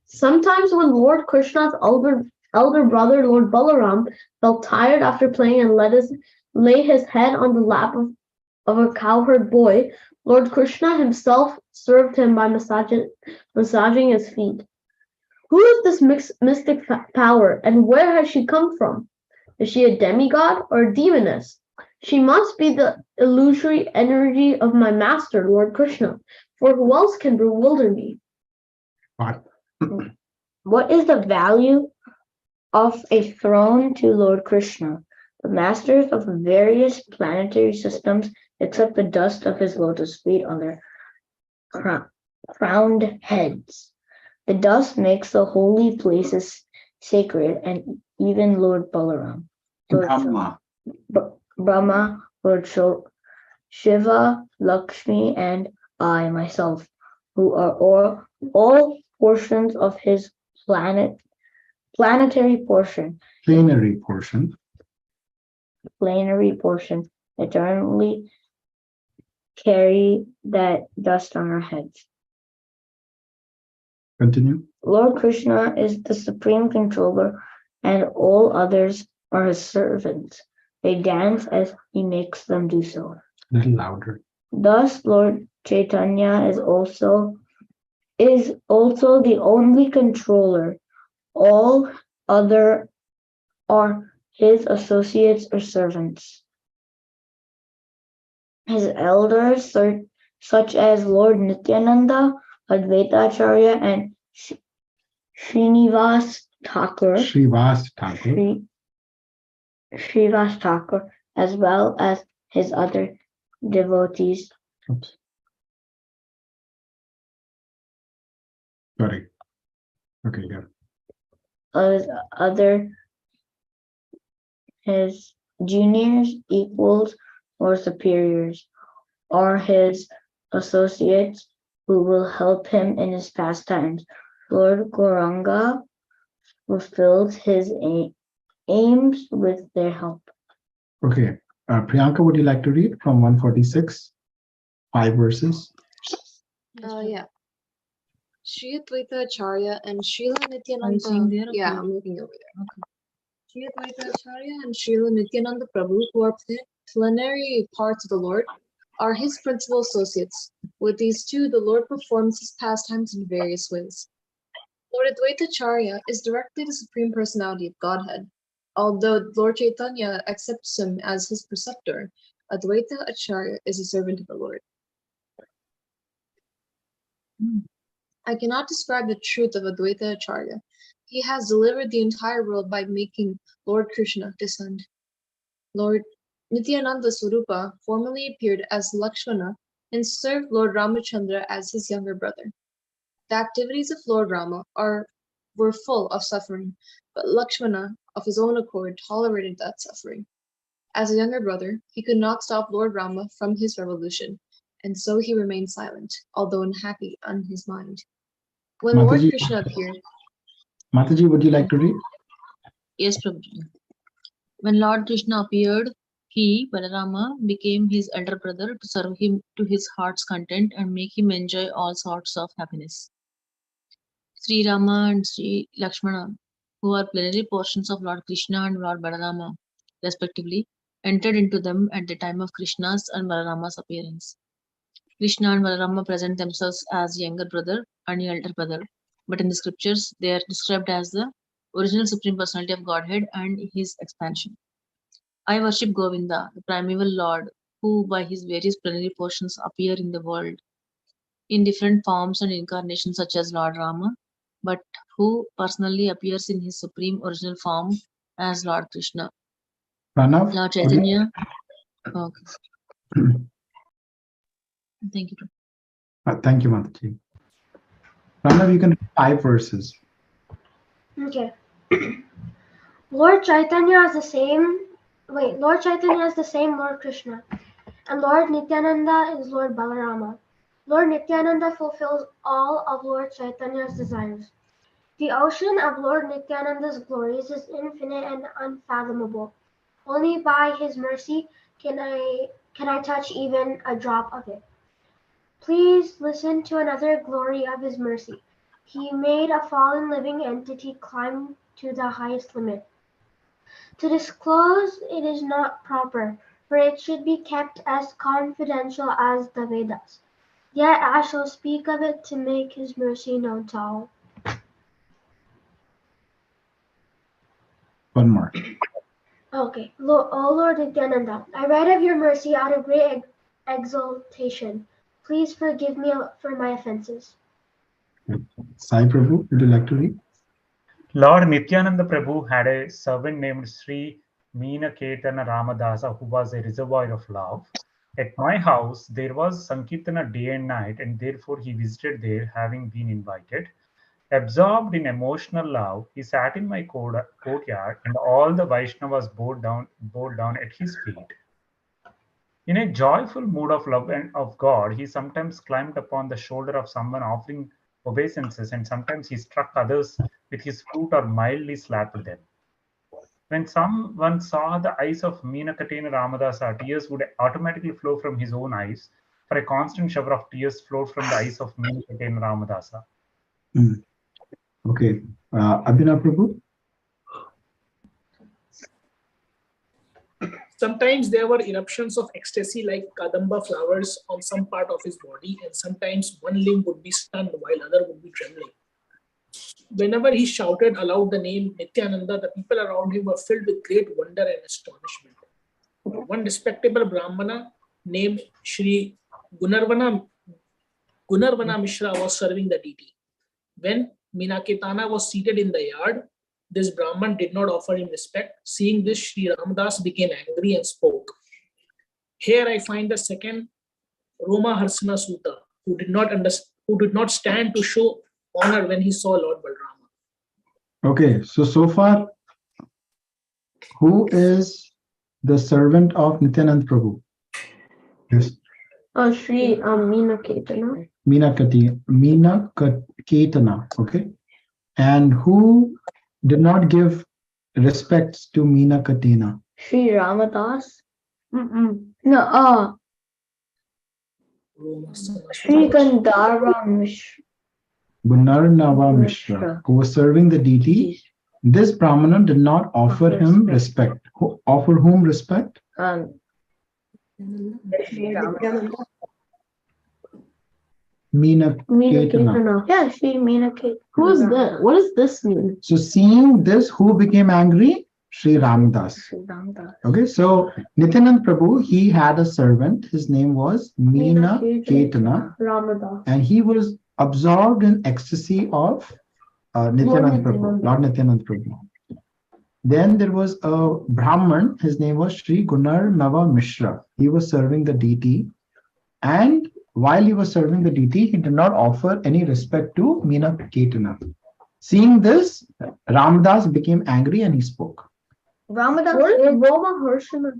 C: Sometimes when Lord Krishna's elder brother, Lord Balaram, felt tired after playing and lay his head on the lap of a cowherd boy, Lord Krishna himself served him by massaging his feet. Who is this mystic power, and where has she come from? Is she a demigod or a demoness? She must be the illusory energy of my master, Lord Krishna, for who else can bewilder me?
F: What is the value of a throne to Lord Krishna? The masters of various planetary systems accept the dust of his lotus feet on their crowned heads. The dust makes the holy places sacred, and even Lord Balaram, Brahma, Lord Shiva, Lakshmi, and I myself, who are all portions of his planetary portion,
B: Plenary portion,
F: eternally carry that dust on our heads.
B: Continue.
F: Lord Krishna is the supreme controller, and all others are his servants. They dance as he makes them do so.
B: A little louder.
F: Thus, Lord Chaitanya is also the only controller. All other are his associates or servants. His elders, such as Lord Nityananda, Advaita Acharya, and Srinivas Thakur, as well as his other devotees.
B: Oops. Sorry. Okay, yeah.
F: His juniors, equals, or superiors are his associates who will help him in his pastimes. Lord Gauranga fulfills his aims with their help.
B: Okay. Priyanka, would you like to read from 146? 5 verses.
D: Yeah. Sri Advaita Acharya and Srila
A: Are you seeing
D: Nityananda.
A: there?
D: Yeah,
A: Okay.
D: I'm looking over there.
A: Okay.
D: Sri Advaita Acharya and Srila Nityananda Prabhu, who are plenary parts of the Lord, are his principal associates. With these two, the Lord performs his pastimes in various ways. Lord Advaita Acharya is directly the Supreme Personality of Godhead. Although Lord Chaitanya accepts him as his preceptor, Advaita Acharya is a servant of the Lord. I cannot describe the truth of Advaita Acharya. He has delivered the entire world by making Lord Krishna descend. Lord Nityananda Swarupa formerly appeared as Lakshmana and served Lord Ramachandra as his younger brother. The activities of Lord Rama were full of suffering, but Lakshmana, of his own accord, tolerated that suffering. As a younger brother, he could not stop Lord Rama from his revolution, and so he remained silent, although unhappy in his mind. When Lord
B: Mataji,
D: Krishna appeared,
B: Mataji, would you like to read?
D: Yes, Prabhuji. When Lord Krishna appeared, he, Balarama, became his elder brother to serve him to his heart's content and make him enjoy all sorts of happiness. Sri Rama and Sri Lakshmana, who are plenary portions of Lord Krishna and Lord Balarama, respectively, entered into them at the time of Krishna's and Balarama's appearance. Krishna and Balarama present themselves as younger brother and elder brother, but in the scriptures they are described as the original Supreme Personality of Godhead and his expansion. I worship Govinda, the primeval Lord, who by his various plenary portions appear in the world in different forms and incarnations such as Lord Rama, but who personally appears in his supreme original form as Lord Krishna.
B: Pranav,
D: Lord
B: would you-
D: Chaitanya. Okay. Thank you.
B: Thank you, Mataji. Pranav, you can read 5 verses.
C: Okay. Lord Chaitanya is the same. Wait, Lord Chaitanya is the same Lord Krishna, and Lord Nityananda is Lord Balarama. Lord Nityananda fulfills all of Lord Chaitanya's desires. The ocean of Lord Nityananda's glories is infinite and unfathomable. Only by his mercy can I touch even a drop of it. Please listen to another glory of his mercy. He made a fallen living entity climb to the highest limit. To disclose it is not proper, for it should be kept as confidential as the Vedas. Yet I shall speak of it to make his mercy known to all.
B: One more.
C: Okay. O Lord Nityananda, I write of your mercy out of great exultation. Please forgive me for my offenses.
B: Sai Prabhu, would you like to read?
G: Lord Nityananda Prabhu had a servant named Sri Meenaketana Ramadasa who was a reservoir of love. At my house, there was Sankirtana day and night, and therefore he visited there, having been invited. Absorbed in emotional love, he sat in my courtyard, and all the Vaishnavas bowed down at his feet. In a joyful mood of love and of God, he sometimes climbed upon the shoulder of someone offering obeisances, and sometimes he struck others with his flute or mildly slapped them. When someone saw the eyes of Meenakatena Ramadasa, tears would automatically flow from his own eyes, for a constant shower of tears flowed from the eyes of Meenakatena Ramadasa.
B: Okay. Abhinav Prabhu?
E: Sometimes there were eruptions of ecstasy like kadamba flowers on some part of his body, and sometimes one limb would be stunned while other would be trembling. Whenever he shouted aloud the name Nityananda, the people around him were filled with great wonder and astonishment. One respectable Brahmana named Sri Gunarvana Mishra was serving the deity. When Meenaketana was seated in the yard, this Brahman did not offer him respect. Seeing this, Sri Ramadas became angry and spoke. Here I find the second Roma Harsana Sutta, who did not stand to show honor when he saw Lord Balrama.
B: Okay, so far, who is the servant of Nityanand Prabhu? Yes.
C: Sri Meenaketana.
B: Meenaketana, okay? And who did not give respects to Meenaketana?
F: Sri Ramadas.
C: No,
E: Roma Harsana
F: Sri
E: Sutta.
F: Gandharva Mishra.
B: Gunarnava Mishra, who was serving the deity. This Brahmana did not offer him respect. Who offer whom respect?
F: Sri Ramadas.
B: Meenaketana.
F: Yeah, Sri Meenaketana.
C: who is this? What does this mean?
B: So seeing this, who became angry? Sri Ramadas.
F: Sri Ramadas.
B: Okay, so Nityanand Prabhu, he had a servant. His name was Meenaketana,
C: Ramadas.
B: and he was absorbed in ecstasy of Nityanand Prabhu, Lord Nityanand Prabhu. Then there was a Brahman. His name was Sri Gunarnava Mishra. He was serving the deity, and while he was serving the deity, he did not offer any respect to Meenaketana. Seeing this, Ramdas became angry and he spoke.
F: Ramadas.
C: What is Roma Harsana?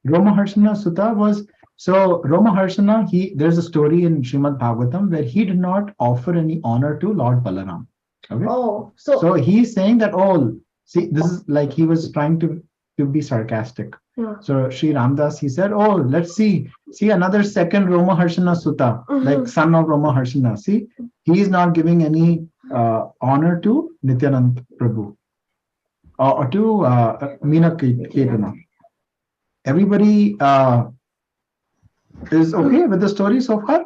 B: Roma Harsana Sutta was, so Roma Harsana, there's a story in Srimad Bhagavatam where he did not offer any honor to Lord Balaram. Okay.
C: Oh,
B: So he's saying that, oh, see, this is like he was trying to be sarcastic.
C: yeah.
B: So Sri Ramdas, he said, oh, let's see another second Roma Harshana Sutta, like son of Roma Harshana. See, he is not giving any honor to Nityanand Prabhu or to Meena Ketana. Everybody is okay with the story so far?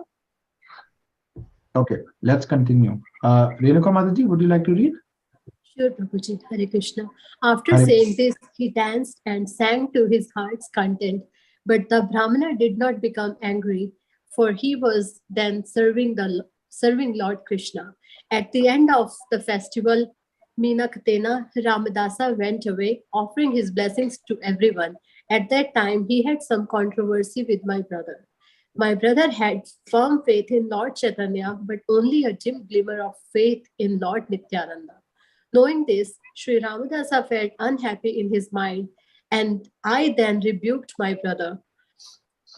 B: Okay, let's continue. Renuka Mataji, would you like to read?
H: Sure, Prabhuji. Hare Krishna. After
B: Hare
H: saying this, he danced and sang to his heart's content. But the Brahmana did not become angry, for he was then serving Lord Krishna. At the end of the festival, Meenakatena Ramadasa went away, offering his blessings to everyone. At that time, he had some controversy with my brother. My brother had firm faith in Lord Chaitanya, but only a dim glimmer of faith in Lord Nityananda. Knowing this, Sri Ramadasa felt unhappy in his mind, and I then rebuked my brother.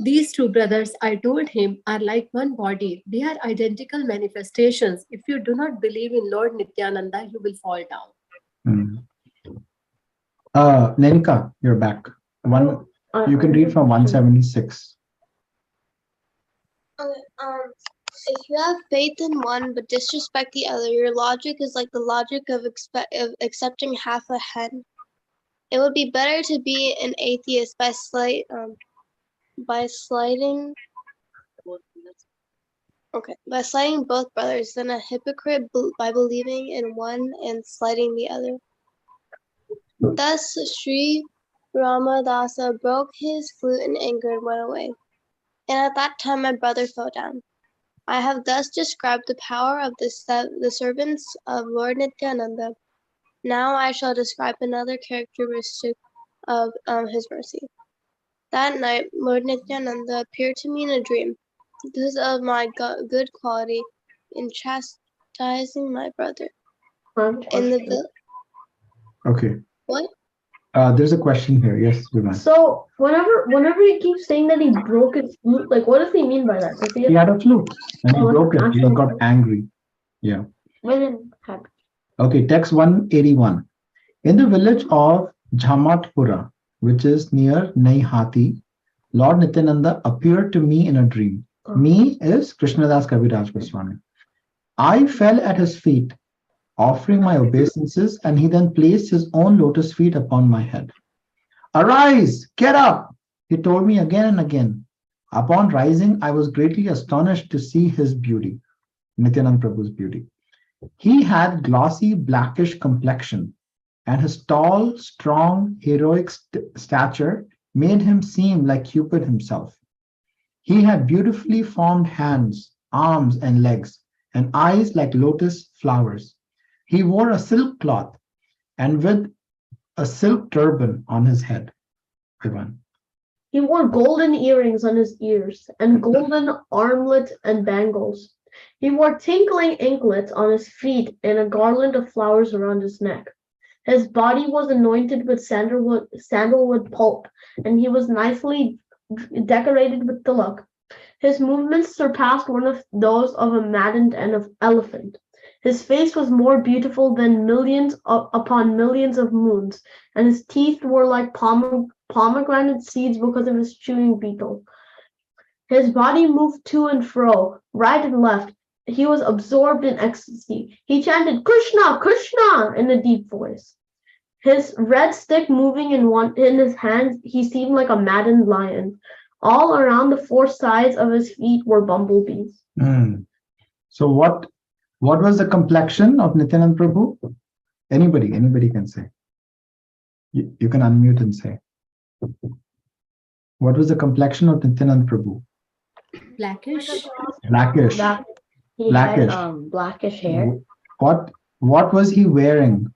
H: These two brothers, I told him, are like one body. They are identical manifestations. If you do not believe in Lord Nityananda, you will fall down.
B: Nenika, you're back. You can read from 176.
I: Okay, if you have faith in one but disrespect the other, your logic is like the logic of accepting half a hen. It would be better to be an atheist by slighting both brothers than a hypocrite by believing in one and slighting the other. Thus, Sri Ramadasa broke his flute in anger and went away. And at that time my brother fell down. I have thus described the power of the servants of Lord Nityananda. Now I shall describe another characteristic of his mercy. That night, Lord Nityananda appeared to me in a dream because of my good quality in chastising my brother.
B: Okay.
I: What?
B: There's a question here. Yes, Viman.
C: So whenever he keeps saying that he broke his flute, like what does he mean by that? Does he
B: had a flute and he broke it. He got angry. Yeah. Okay, text 181. In the village of Jhamatpura, which is near Naihati, Lord Nityananda appeared to me in a dream. Me is Krishnadas Kaviraj Goswami. I fell at his feet, offering my obeisances, and he then placed his own lotus feet upon my head. Arise, get up, he told me again and again. Upon rising, I was greatly astonished to see his beauty, Nityanand Prabhu's beauty. He had glossy blackish complexion, and his tall, strong, heroic stature made him seem like Cupid himself. He had beautifully formed hands, arms, and legs, and eyes like lotus flowers. He wore a silk cloth and with a silk turban on his head. Ivan.
C: He wore golden earrings on his ears and golden armlets and bangles. He wore tinkling anklets on his feet and a garland of flowers around his neck. His body was anointed with sandalwood pulp, and he was nicely decorated with tilak. His movements surpassed one of those of a maddened elephant. His face was more beautiful than millions upon millions of moons, and his teeth were like pomegranate seeds because of his chewing beetle. His body moved to and fro, right and left. He was absorbed in ecstasy. He chanted, "Krishna, Krishna," in a deep voice. His red stick moving in his hands, he seemed like a maddened lion. All around the four sides of his feet were bumblebees.
B: So what was the complexion of Nityanand Prabhu? Anybody can say. You can unmute and say. What was the complexion of Nityanand Prabhu?
H: Blackish.
B: Blackish.
F: He had blackish hair.
B: What was he wearing?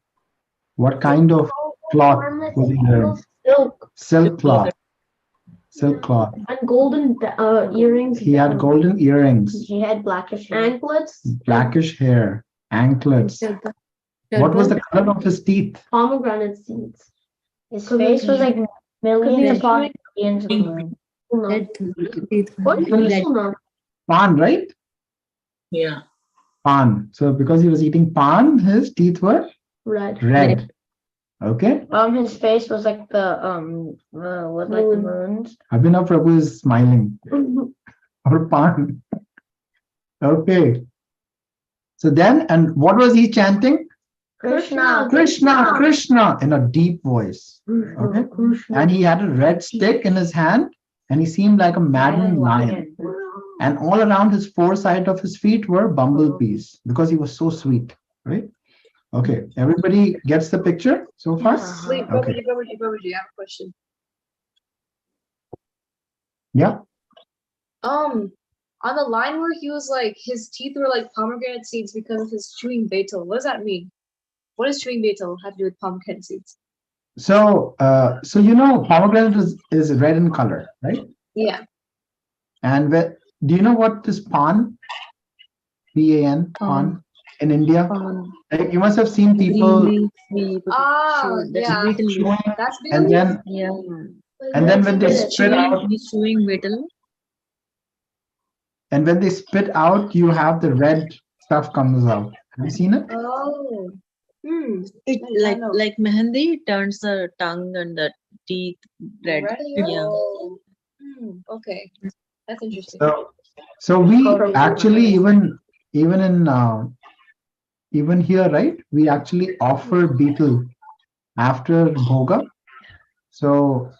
B: What kind of cloth was he wearing? Silk cloth. Silk cloth.
C: And golden earrings.
B: He had golden earrings.
F: He had blackish hair.
C: Anklets.
B: Blackish hair. Anklets. What was the color of his teeth?
C: Pomegranate seeds.
F: His face was like millions upon millions of moons.
C: What?
B: Pan, right?
E: Yeah.
B: Pan. So because he was eating pan, his teeth were
C: Red.
B: red. Okay.
F: His face was like the was like
C: Moon.
F: moons.
B: Abhinav Prabhu is smiling. Or pan. Okay. So then, and what was he chanting?
F: Krishna.
B: Krishna, Krishna, in a deep voice. Okay. And he had a red stick in his hand, and he seemed like a maddened lion. And all around his four sides of his feet were bumblebees because he was so sweet, right? Okay, everybody gets the picture so far?
D: Wait,
B: Okay.
D: Babaji, I have a question.
B: Yeah.
D: On the line where he was like, his teeth were like pomegranate seeds because of his chewing betel. What does that mean? What does chewing betel have to do with pomegranate seeds?
B: So, so you know, pomegranate is red in color, right?
D: Yeah.
B: And do you know what is pan? Pan, pan in India? Like, you must have seen people
D: Yeah.
B: chewing,
D: That's
B: and then
A: Yeah.
B: and then when they spit out,
A: He's chewing betel.
B: and when they spit out, you have the red stuff comes out. Have you seen it?
D: Oh.
A: It like mehendi turns the tongue and the teeth red. Yeah.
D: Oh. Okay. That's interesting.
B: So we actually even in even here, right? We actually offer betel after bhoga. So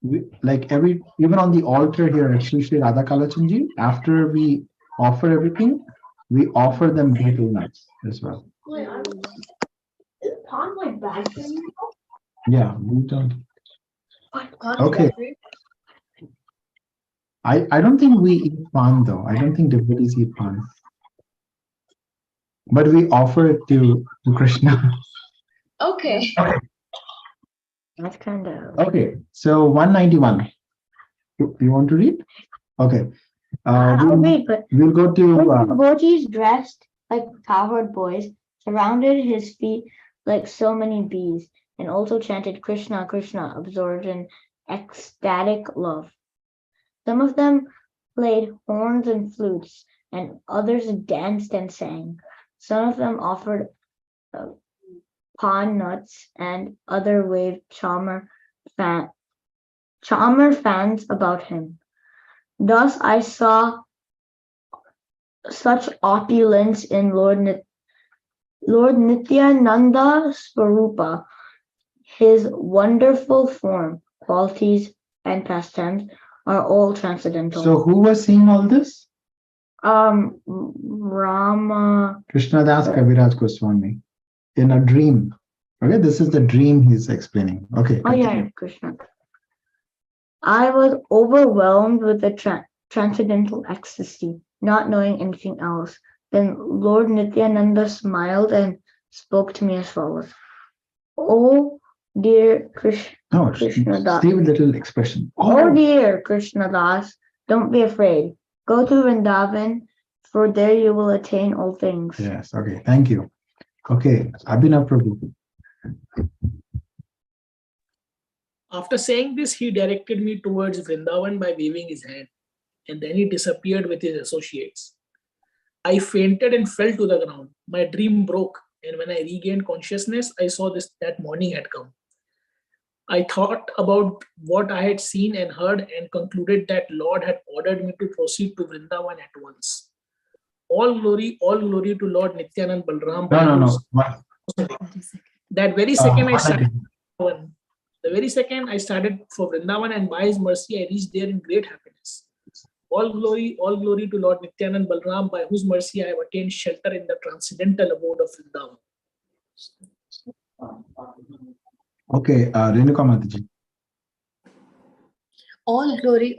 B: we, like even on the altar here at Sri Sri Radha Kalachandji, after we offer everything, we offer them betel nuts as well.
C: Wait, is pan like bad for you?
B: Yeah, betel. Okay. I don't think we eat pan though. I don't think devotees eat pan. But we offer it to Krishna.
D: Okay.
F: That's kind of
B: Okay, so 191. You want to read? Okay.
F: I'll read, but
B: We'll go to
F: devotees dressed like cowherd boys surrounded his feet like so many bees, and also chanted Krishna, Krishna, absorbed in ecstatic love. Some of them played horns and flutes, and others danced and sang. Some of them offered pine nuts and other waved charmer fans about him. Thus I saw such opulence in Lord Nityananda Swarupa. His wonderful form, qualities, and pastimes are all transcendental.
B: So who was seeing all this?
F: Rama.
B: Krishnadas Kaviraj Goswami in a dream. Okay, this is the dream he's explaining. Okay.
F: Oh yeah, Krishna. I was overwhelmed with the transcendental ecstasy, not knowing anything else. Then Lord Nityananda smiled and spoke to me as follows. Oh dear Krishnadas.
B: Save a little expression.
F: Oh dear Krishnadas, don't be afraid. Go to Vrindavan, for there you will attain all things.
B: Yes, okay, thank you. Okay, Abhinav Prabhu.
E: After saying this, he directed me towards Vrindavan by waving his hand, and then he disappeared with his associates. I fainted and fell to the ground. My dream broke, and when I regained consciousness, I saw that morning had come. I thought about what I had seen and heard and concluded that Lord had ordered me to proceed to Vrindavan at once. All glory to Lord Nityanand Balram.
B: No.
E: That very second I started Vrindavan. The very second I started for Vrindavan, and by his mercy I reached there in great happiness. All glory to Lord Nityanand Balram, by whose mercy I have attained shelter in the transcendental abode of Vrindavan.
B: Okay, Renuka Mataji.
H: All glory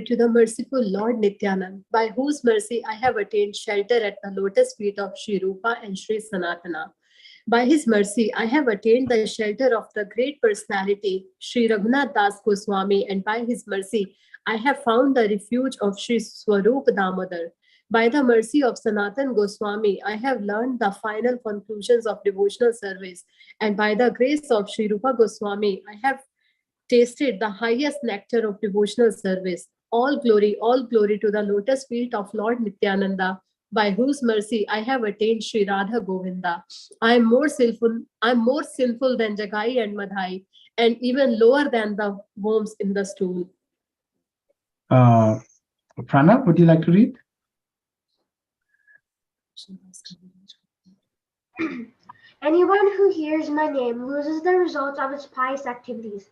H: to the merciful Lord Nityanand, by whose mercy I have attained shelter at the lotus feet of Sri Rupa and Sri Sanatana. By his mercy, I have attained the shelter of the great personality, Sri Raghunath Das Goswami, and by his mercy, I have found the refuge of Sri Swarup Damodar. By the mercy of Sanatan Goswami, I have learned the final conclusions of devotional service, and by the grace of Sri Rupa Goswami, I have tasted the highest nectar of devotional service. All glory to the lotus feet of Lord Nityananda, by whose mercy I have attained Sri Radha Govinda. I am more sinful than Jagai and Madhai, and even lower than the worms in the stool.
B: Pranav, would you like to read?
J: Anyone who hears my name loses the results of its pious activities.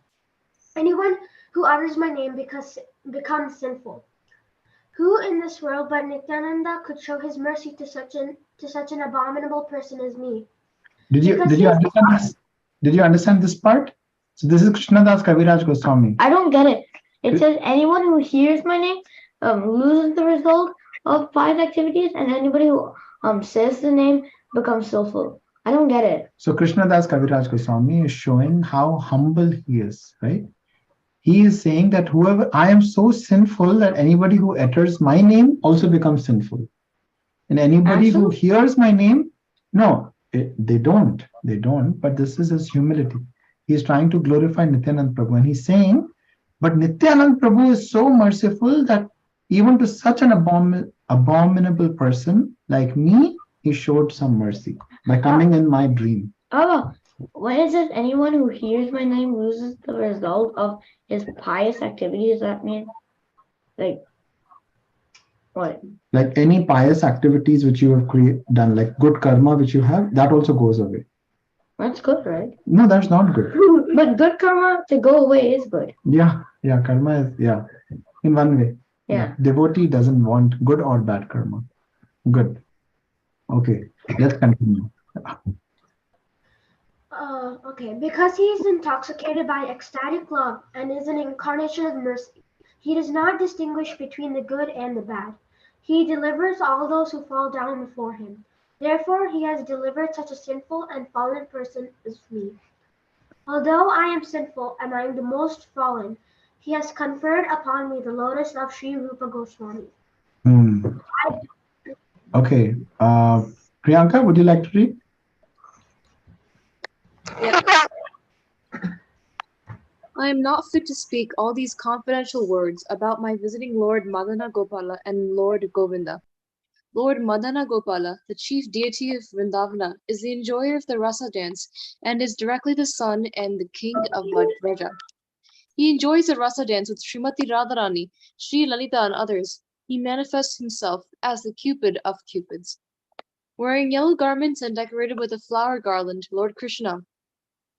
J: Anyone who utters my name becomes sinful. Who in this world but Nityananda could show his mercy to such an abominable person as me?
B: Did you understand this? Did you understand this part? So this is Krishnadas Kaviraj Goswami.
F: I don't get it. It says anyone who hears my name loses the result of pious activities, and anybody who says the name becomes sinful. I don't get it.
B: So Krishnadas Kaviraj Goswami is showing how humble he is, right? He is saying that I am so sinful that anybody who utters my name also becomes sinful. And anybody who hears my name, they don't, but this is his humility. He's trying to glorify Nityanand Prabhu, and he's saying, but Nityanand Prabhu is so merciful that even to such an abominable person like me, he showed some mercy by coming in my dream.
F: Oh, when it says anyone who hears my name loses the result of his pious activities, that means like what?
B: Like any pious activities which you have done, like good karma which you have, that also goes away.
F: That's good, right?
B: No, that's not good.
F: But good karma to go away is good.
B: Yeah, karma is, in one way.
F: Yeah.
B: Devotee doesn't want good or bad karma. Good. Okay, let's continue.
J: Okay, because he is intoxicated by ecstatic love and is an incarnation of mercy, he does not distinguish between the good and the bad. He delivers all those who fall down before him. Therefore, he has delivered such a sinful and fallen person as me. Although I am sinful and I am the most fallen, he has conferred upon me the lotus of Sri Rupa Goswami.
B: Okay, Priyanka, would you like to read?
D: I am not fit to speak all these confidential words about my visiting Lord Madana Gopala and Lord Govinda. Lord Madana Gopala, the chief deity of Vrindavana, is the enjoyer of the rasa dance and is directly the son and the king of Vraja. He enjoys the rasa dance with Srimati Radharani, Sri Lalita, and others. He manifests himself as the Cupid of Cupids. Wearing yellow garments and decorated with a flower garland, Lord Krishna,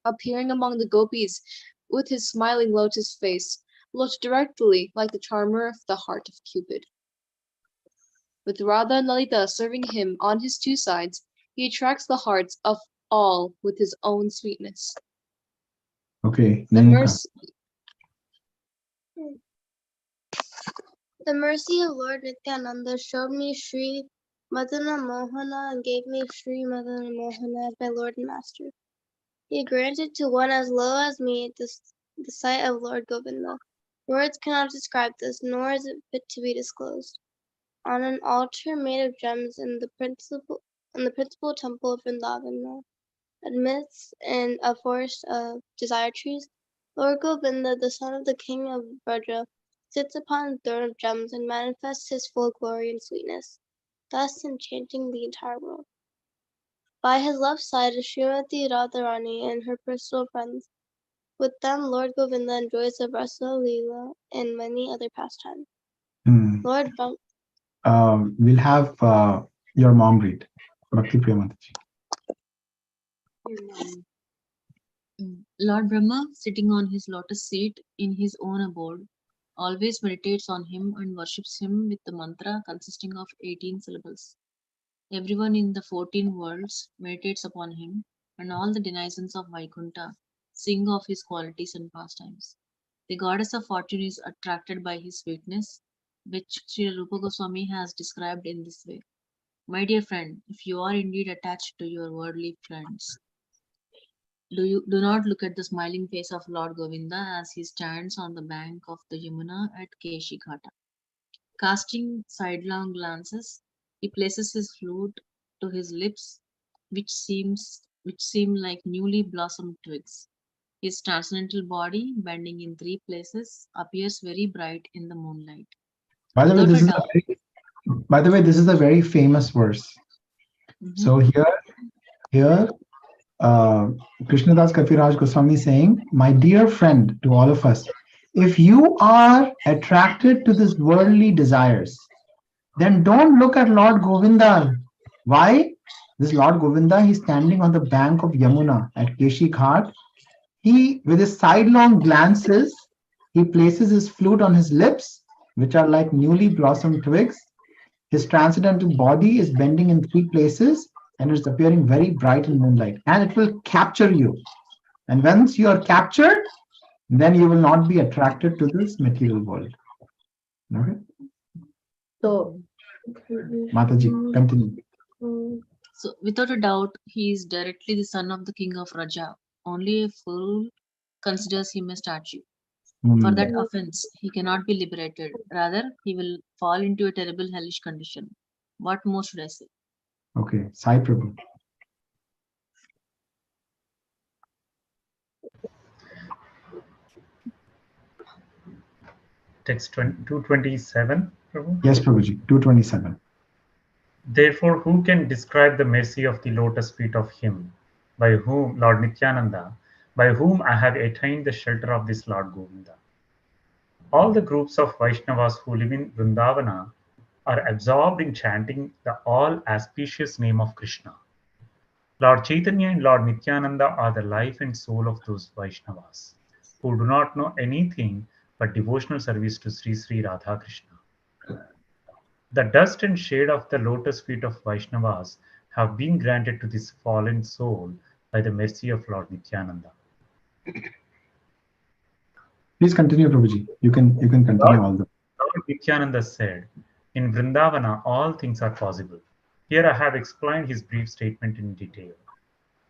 D: appearing among the gopis with his smiling lotus face, looked directly like the charmer of the heart of Cupid. With Radha and Lalita serving him on his two sides, he attracts the hearts of all with his own sweetness.
B: Okay.
I: The mercy of Lord Nityananda showed me Sri Madana Mohana and gave me Sri Madana Mohana as my Lord and Master. He granted to one as low as me the sight of Lord Govinda. Words cannot describe this, nor is it fit to be disclosed. On an altar made of gems in the principal temple of Vrindavana, amidst in a forest of desire trees, Lord Govinda, the son of the king of Vraja, sits upon a throne of gems and manifests his full glory and sweetness, thus enchanting the entire world. By his left side is Srimati Radharani and her personal friends. With them, Lord Govinda enjoys the Rasa Leela and many other pastimes. Lord
B: we'll have your mom read. Bhakti Priyamataji.
A: Lord Brahma, sitting on his lotus seat in his own abode, always meditates on him and worships him with the mantra consisting of 18 syllables. Everyone in the 14 worlds meditates upon him, and all the denizens of Vaikuntha sing of his qualities and pastimes. The goddess of fortune is attracted by his sweetness, which Sri Rupa Goswami has described in this way. My dear friend, if you are indeed attached to your worldly friends, do not look at the smiling face of Lord Govinda as he stands on the bank of the Yamuna at Keshi Ghata. Casting sidelong glances, he places his flute to his lips, which seem like newly blossomed twigs. His transcendental body, bending in 3 places, appears very bright in the moonlight.
B: By the way, By the way, this is a very famous verse. So here, Krishnadas Kaviraj Goswami saying, my dear friend, to all of us, if you are attracted to this worldly desires, then don't look at Lord Govinda. Why? This Lord Govinda, he's standing on the bank of Yamuna at Keshi Ghat. He, with his sidelong glances, he places his flute on his lips, which are like newly blossomed twigs. His transcendental body is bending in three places and is appearing very bright in moonlight, and it will capture you. And once you are captured, then you will not be attracted to this material world. Okay?
C: So,
B: Mataji, continue.
A: So, without a doubt, he is directly the son of the king of Raja. Only a fool considers him a statue. For that offense, he cannot be liberated. Rather, he will fall into a terrible hellish condition. What more should I say?
B: Okay, Sai Prabhu.
G: Text 227, Prabhu.
B: Yes, Prabhuji, 227.
G: Therefore, who can describe the mercy of the lotus feet of him, by whom, Lord Nityananda, by whom I have attained the shelter of this Lord Govinda? All the groups of Vaishnavas who live in Vrindavana are absorbed in chanting the all-auspicious name of Krishna. Lord Chaitanya and Lord Nityananda are the life and soul of those Vaishnavas, who do not know anything but devotional service to Sri Sri Radha Krishna. The dust and shade of the lotus feet of Vaishnavas have been granted to this fallen soul by the mercy of Lord Nityananda.
B: Please continue, Prabhuji. You can continue all the.
G: Lord Nityananda said, in Vrindavana all things are possible. Here I have explained his brief statement in detail.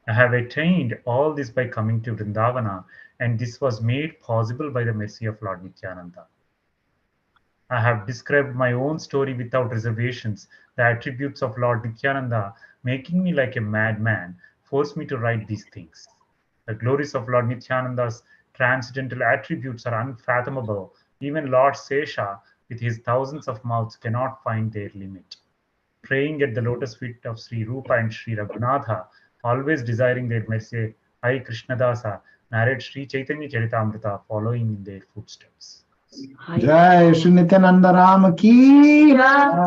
G: I have attained all this by coming to Vrindavana, and this was made possible by the mercy of Lord Nityananda. I have described my own story without reservations. The attributes of Lord Nityananda, making me like a madman, forced me to write these things. The glories of Lord Nityananda's transcendental attributes are unfathomable. Even Lord Sesha, with his thousands of mouths, cannot find their limit. Praying at the lotus feet of Sri Rupa and Sri Raghunatha, always desiring their mercy, I Krishnadasa narrate Sri Chaitanya Charitamrita, following in their footsteps.
B: Jai Shri Nityananda Ram ki Jai.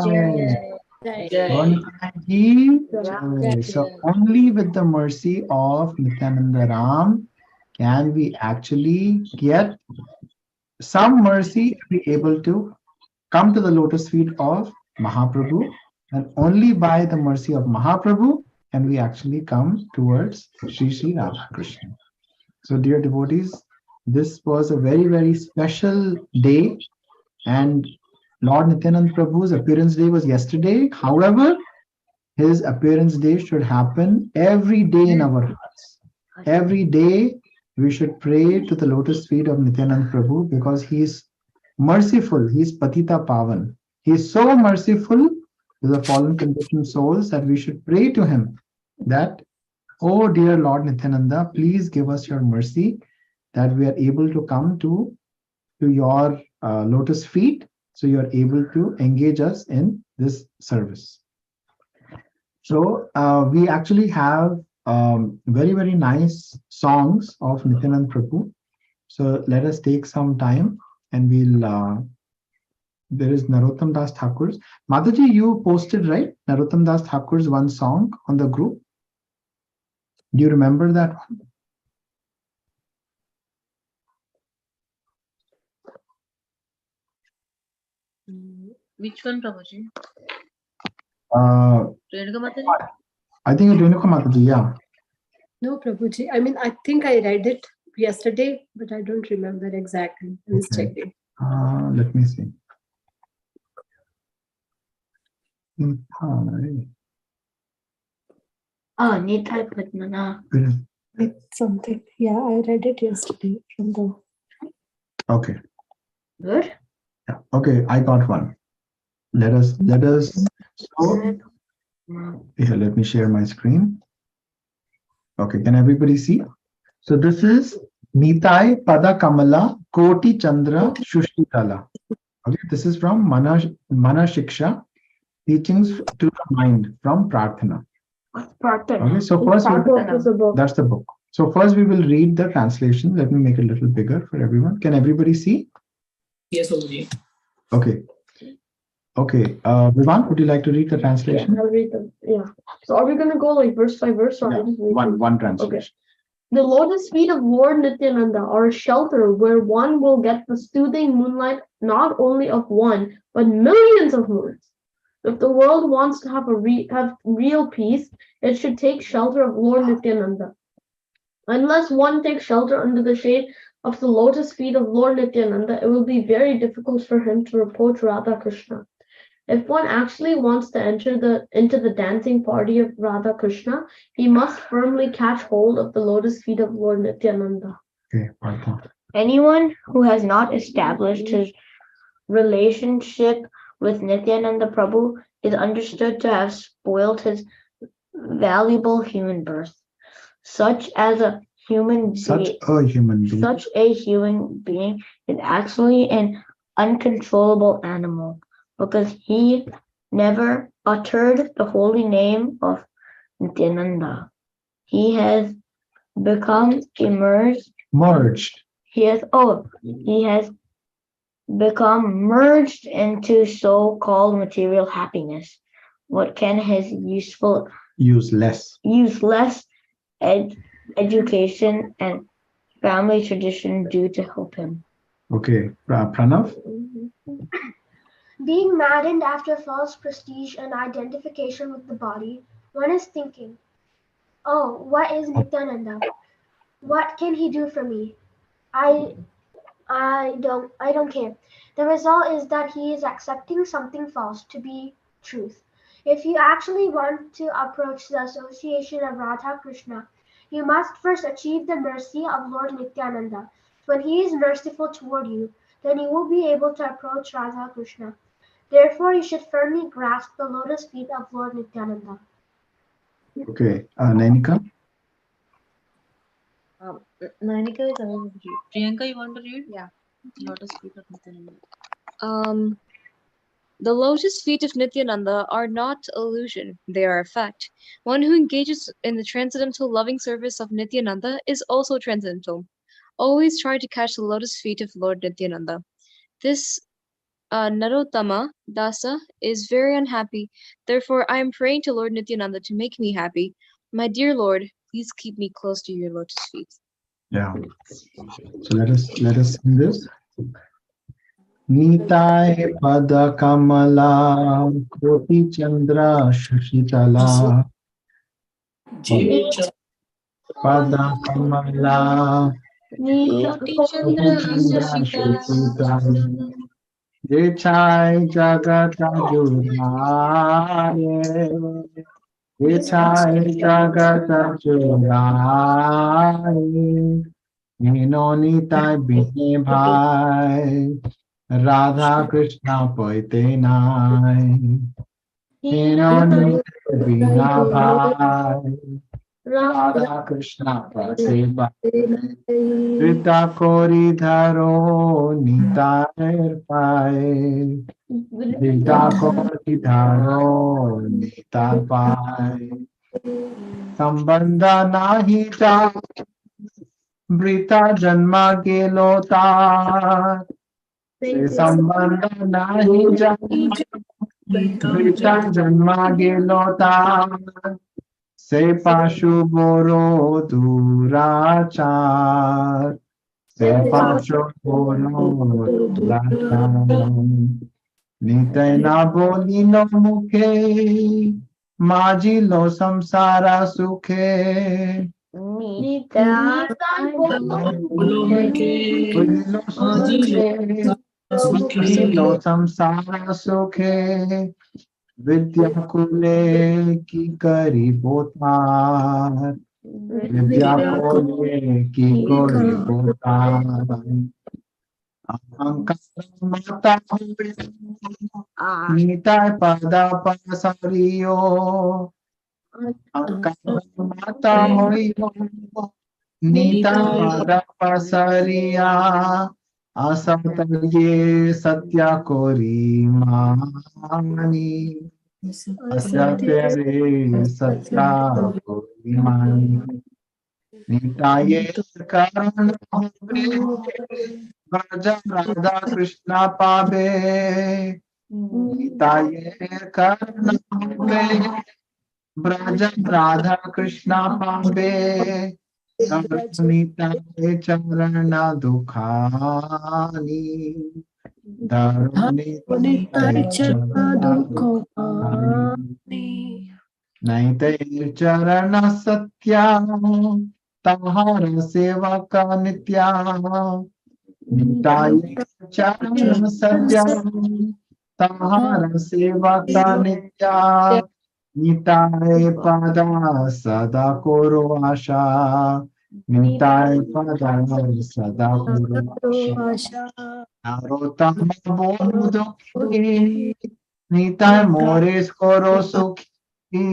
B: So only with the mercy of Nityananda Ram can we actually get some mercy to be able to come to the lotus feet of Mahaprabhu, and only by the mercy of Mahaprabhu can we actually come towards Sri Sri Radha Krishna. So dear devotees, this was a very, very special day, and Lord Nityananda Prabhu's appearance day was yesterday. However, his appearance day should happen every day in our hearts. Every day we should pray to the lotus feet of Nityananda Prabhu, because he is merciful. He is Patita Pavan. He is so merciful to the fallen conditioned souls that we should pray to him that, oh dear Lord Nityananda, please give us your mercy that we are able to come to your lotus feet, so you are able to engage us in this service. So we actually have very, very nice songs of Nityananda Prabhu. So let us take some time, and we'll there is Narottam Das Thakur's. Mataji, you posted, right? Narottam Das Thakur's one song on the group. Do you remember that one?
A: Which one, Prabhuji? Renuka Mataji?
B: I think it's Renuka Mataji, yeah.
H: No, Prabhuji. I mean, I think I read it yesterday, but I don't remember exactly. I was checking.
B: Let me see.
F: Nitai Padmana.
H: Something. Yeah, I read it yesterday from the.
B: Okay.
F: Good.
B: Yeah. Okay, I got one. Let us. So, here, let me share my screen. Okay, can everybody see? So this is Nitai Pada Kamala Koti Chandra Shushtikala. Okay, this is from Mana Shiksha. Teachings to the mind from Prarthana.
F: Prarthana.
B: Okay, so first
C: Prarthana is a book.
B: that's the book. So first we will read the translation. Let me make it a little bigger for everyone. Can everybody see?
E: Yes, Guruji.
B: Okay. Okay. Vivaan, would you like to read the translation?
C: I'll read them. Yeah. So are we gonna go like verse by verse, or
B: Yeah,
C: I just read
B: one translation.
C: Okay. The lotus feet of Lord Nityananda are a shelter where one will get the soothing moonlight not only of one, but millions of moons. If the world wants to have have real peace, it should take shelter of Lord Nityananda. Unless one takes shelter under the shade of the lotus feet of Lord Nityananda, it will be very difficult for him to approach Radha Krishna. If one actually wants to enter into the dancing party of Radha Krishna, he must firmly catch hold of the lotus feet of Lord Nityananda.
B: Okay, Partha.
F: Anyone who has not established his relationship with Nityananda Prabhu is understood to have spoiled his valuable human birth. Such a human being is actually an uncontrollable animal because he never uttered the holy name of Nityananda. He has become
B: merged.
F: He has become merged into so-called material happiness. What can his useless education and family tradition do to help him?
B: Okay, Pranav.
J: Being maddened after false prestige and identification with the body, one is thinking, oh, what is Nityananda? What can he do for me? I don't care. The result is that he is accepting something false to be truth. If you actually want to approach the association of Radha Krishna, you must first achieve the mercy of Lord Nityananda. When he is merciful toward you, then you will be able to approach Radha Krishna. Therefore, you should firmly grasp the lotus feet of Lord Nityananda.
B: Okay, Nainika.
A: Nainika is about to read. Priyanka, you want to read? Yeah. Lotus feet of Nityananda.
K: The lotus feet of Nityananda are not illusion, they are a fact. One who engages in the transcendental loving service of Nityananda is also transcendental. Always try to catch the lotus feet of Lord Nityananda. This Narottama Dasa is very unhappy. Therefore, I am praying to Lord Nityananda to make me happy. My dear Lord, please keep me close to your lotus feet.
B: Yeah. So let us sing this. Nitai pada kamala koti chandra shashitala. Pada kamala
A: Koti Chandra Shashitala.
B: Jai Chai Jagata Jurnaye Jai Chai Jagata Jurnaye Ninoni Tai Bine Bhai Radha Krishna Poite Nai Ninoni Tai Bina Bhai Radha Krishna Poite Bhai Rita Kori Dharo Nitar Pai Rita Kori Dharo Nitar Pai Sambandha Nahi Ja Brita Janma Gelo Tar Sambandha Nahi Ja Brita Janma Gelo Tar Se Pashu Boro Durachar Se Pashu Boro Durachar Nitai na boli no mukhe Maji lo samsara sukhe
F: Nitai
B: Maji lo samsara sukhe Vidya kule ki kari potar Vidya kule ki kari potar Ahankara mata Nitai pada pasariyo Ahankara mata hoyo Nitai pada pasariya Asam ye satya kori mani असत्य रे सत्या निताये करुण ब्रज राधा कृष्ण पावे निताये करुण ब्रज राधा कृष्ण पावे निताये चरण दुखानी
H: निताय चरण
B: नहीं चरण सत्या तहार सेवा का नित्या निताय चरण सत्या तहार सेवा का नित्या निताय पदा सदा कोरो आशा निताय पदा सदा कोरो आशा नारोत्तम बोलु दुखी निताय मोरेश करो सुखी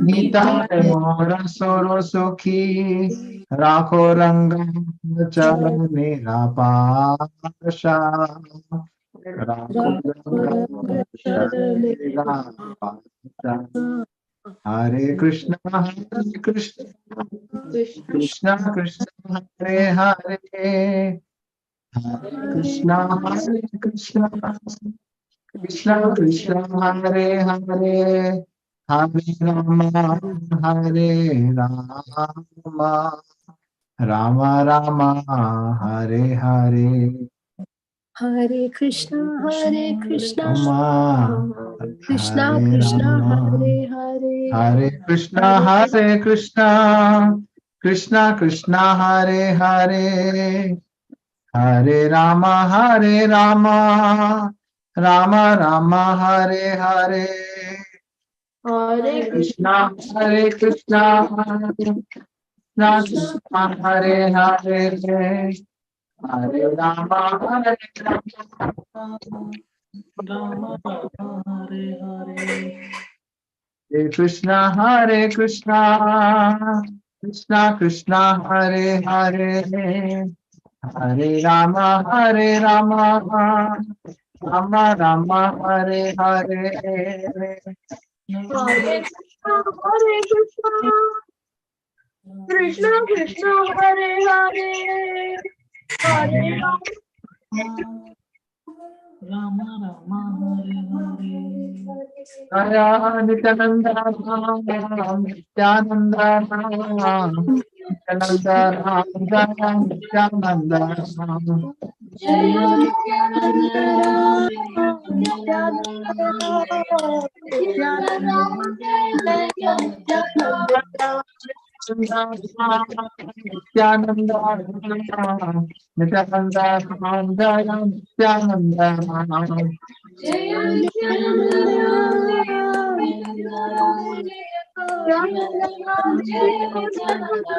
B: निताय मोर सोरो सुखी राखो रंग चरण मेरा पाशा राखो रंग चरण मेरा पाशा हरे Krishna Krishna Krishna Hare Hare Hare Krishna Krishna Krishna Hare Hare Hare Ram Ram Hare Hare
H: Hare Krishna, Hare Krishna, Krishna
B: हरे
H: Krishna,
B: राम
H: Hare Hare,
B: हरे कृष्णा कृष्णा कृष्णा हरे हरे हरे राम राम राम हरे हरे
C: Hare
B: हरे कृष्णा कृष्णा कृष्णा हरे हरे हरे राम हरे Krishna Krishna Krishna Hare Hare Hare Ram Ram Ram Hare Hare
C: Hare Krishna, Krishna Krishna, Hare Hare, Hare
B: Nityanand Nityanand Nityanand Nityanand
H: Jaya Nityananda Ram, Nityananda Ram, Nityananda Ram, Jaya Nityananda
B: Nityanand Nityanand Nityanand
H: Jaya Nityananda Ram, Nityananda Ram, Jaya Nityananda Ram. Jaya Nityananda Ram, Jaya Nityananda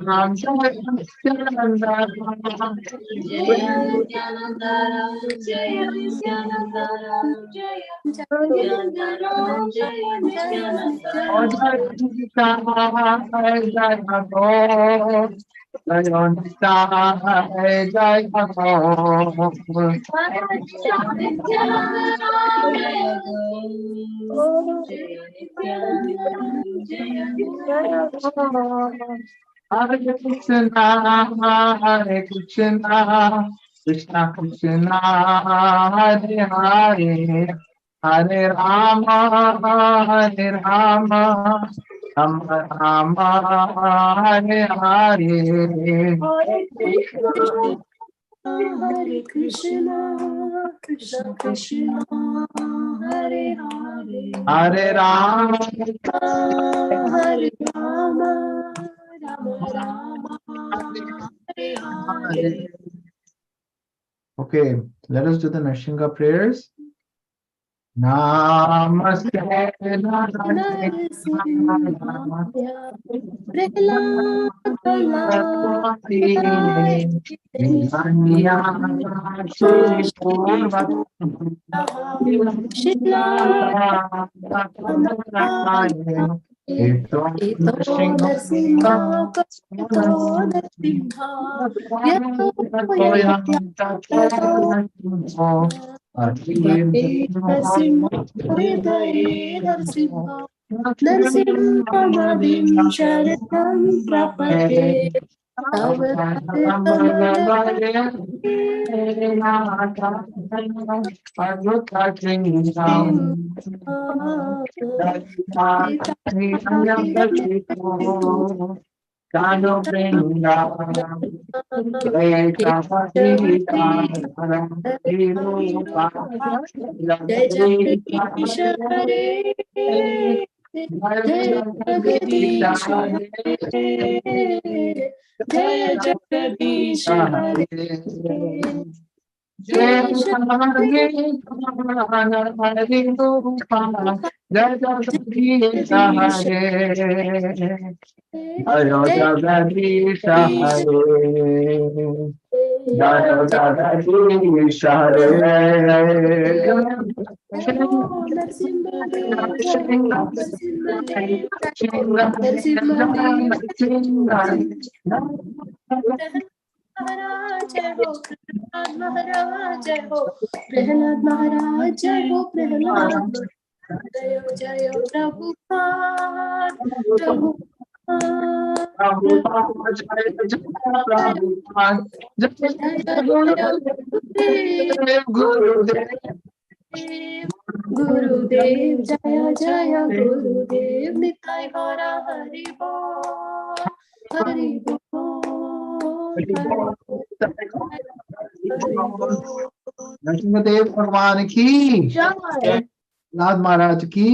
H: Ram, Jaya Nityananda Ram, Jaya Nityananda Ram.
B: जय
H: Jaya Nityananda Ram, Jaya Jaya Nityananda Ram, Jaya Nityananda
B: Hare Krishna, Krishna Krishna, Hare Hare, Hare Rama, Rama Rama, Hare Hare.
H: Hare Krishna, Krishna Krishna, Hare Hare,
B: Hare Rama,
H: Hare Rama, Rama Rama, Hare Hare.
B: Okay, let us do the Nashinga prayers. Namaste
H: Narasimhaya, Prahlada, Shila Eto Narsimha Eto Narsimha Yato Bhakti Narsimha Hridaye Narsimha Narsimhamadin Sharanam Prapate Tava Jai Jagadish Hare Jai Jagadish Hare Jai Jagadish Hare Jai महाराज जय हो प्रहलाद महाराज जय हो प्रहलाद महाराज जय हो प्रहलाद जय जय प्रभुपाद गुरुदेव जय जय गुरुदेव निताय गौरा हरि बोल हरि बोल
B: नरसिंहदेव भगवान की, नाथ महाराज की।